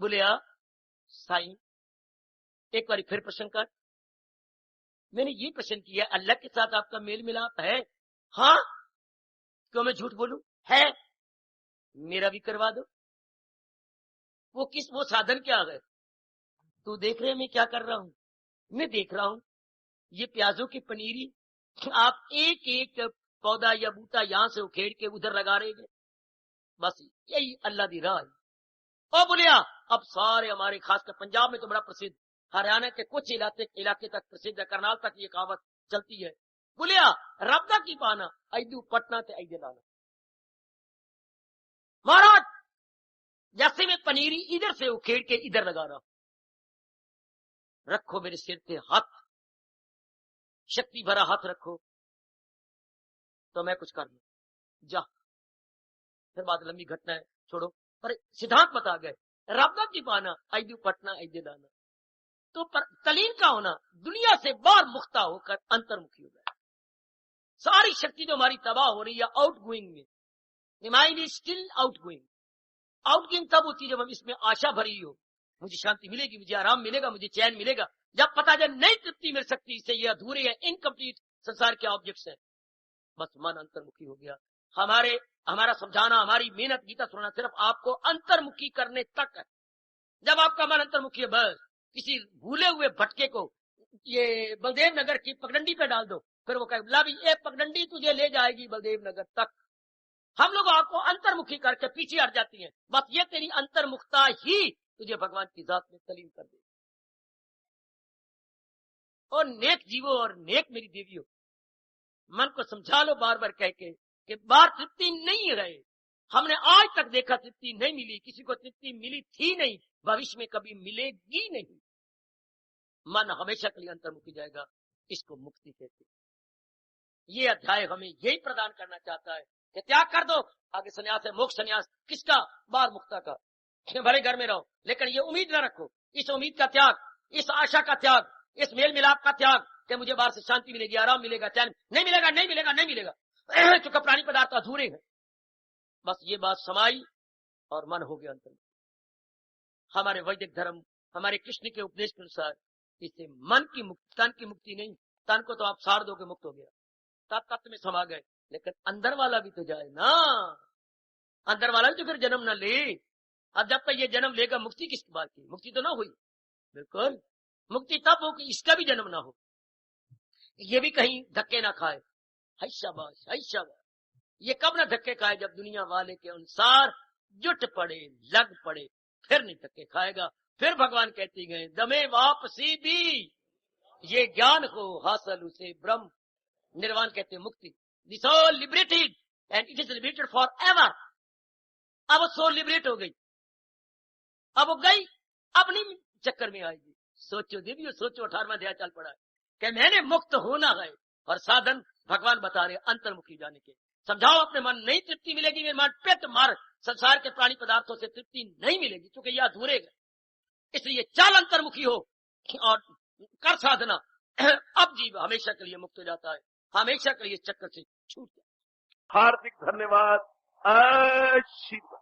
بولیا سائیں ایک بار پھر پرشن کر. میں نے یہ پرشن کیا اللہ کے ساتھ آپ کا میل ملاپ ہے؟ ہاں. کیوں میں جھوٹ بولوں؟ ہے. میرا بھی کروا دو. وہ سادھن کیا ہے؟ تو دیکھ رہے میں کیا کر رہا ہوں؟ میں دیکھ رہا ہوں یہ پیازوں کی پنیری آپ ایک ایک پودا یا بوٹا یہاں سے اکھیڑ کے ادھر لگا رہے ہیں. بس یہی اللہ دی راہ ہے. او بولیا اب سارے ہمارے خاص کر پنجاب میں تو بڑا پرسدھ، ہریانہ کے کچھ علاقے تک پرسدھ ہے، کرنال تک یہ کہاوت چلتی ہے. بولیا رب کی پانا ایدو پٹنا تے ایدے لانا. مہاراج جیسے میں پنیری ادھر سے اکھیڑ کے ادھر لگا رہا ہوں، رکھو میرے سر پہ ہاتھ، شکتی بھرا ہاتھ رکھو تو میں کچھ کر لوں. جا. پھر بات لمبی گھٹنا ہے چھوڑو، پر سدھانت بتا گئے رب کی پانا ایدو پٹنا ایدے لانا. تو تلیم کا ہونا دنیا سے باہر مختہ ہو کر انترمکھی ہو جائے. ساری شکتی جو ہماری تباہ ہو رہی ہے آؤٹ گوئنگ میں، mind is still out going. Out going تب ہوتی ہے جب ہم اس میں آشا بھری ہو، مجھے شانتی ملے گی، مجھے آرام ملے گا، مجھے چین ملے گا. جب پتا جائے نہیں ترپتی مل سکتی، اس سے یہ ادھورے ہیں، انکمپلیٹ سنسار کے آبجیکٹس ہیں، بس من انترمکھی ہو گیا. ہمارا سمجھانا، ہماری محنت گیتا سننا صرف آپ کو انترمکھی کرنے تک ہے. جب آپ کا من انترمکھی ہے بس کسی بھولے ہوئے بھٹکے کو یہ بلدیو نگر کی پگڈنڈی پہ ڈال دو، پھر وہ کہے لا بھی یہ پگڈنڈی تجھے لے جائے گی بلدیو نگر تک. ہم لوگ آپ کو انترمکھی کر کے پیچھے ہٹ جاتی ہیں. بس یہ تیری انترمکھتا ہی تجھے بھگوان کی ذات میں تلیم کر دے. اور نیک جیو اور نیک میری دیویوں، من کو سمجھا لو بار بار کہہ کے کہ بار ترپتی نہیں رہے. ہم نے آج تک دیکھا ترپتی نہیں ملی، کسی کو ترپتی ملی تھی نہیں، بھوشیہ میں کبھی ملے گی نہیں. من ہمیشہ کے لیے انترمکھی جائے گا. اس کو مکتی کہتے ہیں. یہ ادھیائے ہمیں یہی پردان کرنا چاہتا ہے کہ تیاگ کر دو. آگے سنیاس ہے، موکش سنیاس کس کا؟ بار مکتا کا. بھلے گھر میں رہو لیکن یہ امید نہ رکھو. اس امید کا تیاگ، اس آشا کا تیاگ، اس میل ملاپ کا تیاگ کہ مجھے باہر سے شانتی ملے گی، آرام ملے گا، چین نہیں ملے گا، نہیں ملے گا، نہیں ملے گا. چونکہ پرانی پدارتھ ادھورے ہیں. بس یہ بات سمائی اور من ہو گیا انتر. ہمارے ویدک دھرم، ہمارے کرشن کے اپدیش کے انسار اس سے من کی مکتی، تن کی مکتی نہیں. تن کو تو آپ ساڑ دو کہ مکت ہو گیا، تت میں سما گئے، لیکن اندر والا بھی تو جائے نا. اندر والا بھی تو پھر جنم نہ لے. اب جب تک یہ جنم لے گا مکتی کس بات کی؟ مکتی تو نہ ہوئی. بالکل مکتی تب ہو کہ اس کا بھی جنم نہ ہو، یہ بھی کہیں دھکے نہ کھائے. شاباش شاباش. یہ کب نہ دھکے کھائے؟ جب دنیا والے کے انسار جٹ پڑے، لگ پڑے، پھر نہیں دھکے کھائے گا. پھر بھگوان کہتے گئے دمے واپسی بھی یہ گیان کو حاصل اسے برہم نروان کہتے ہیں، مکتی. The soul liberated and it is liberated forever ایور. اب وہ سول لبریٹ ہو گئی، اب وہ گئی، اب نہیں چکر میں آئے گی. سوچو دیویو سوچو، 18واں دیا چل پڑا ہے کہ میں نے مکت ہونا ہے. اور سادھن بھگوان بتا رہے انترمکھی جانے کے. سمجھاؤ اپنے من، نہیں ترپتی ملے گی میرے من پت مر، سنسار کے پرانی پدارتوں سے ترپتی نہیں ملے گی کیونکہ یہ ادھورے گئے. اس لیے چال انترمکھی ہو اور کر سادھنا. اب جیو ہمیشہ کے لیے مکت ہو جاتا ہے، ہمیشہ کے لیے چکر سے چھوٹ جاتا ہے. ہاردک دھنیہ واد. آشیرواد.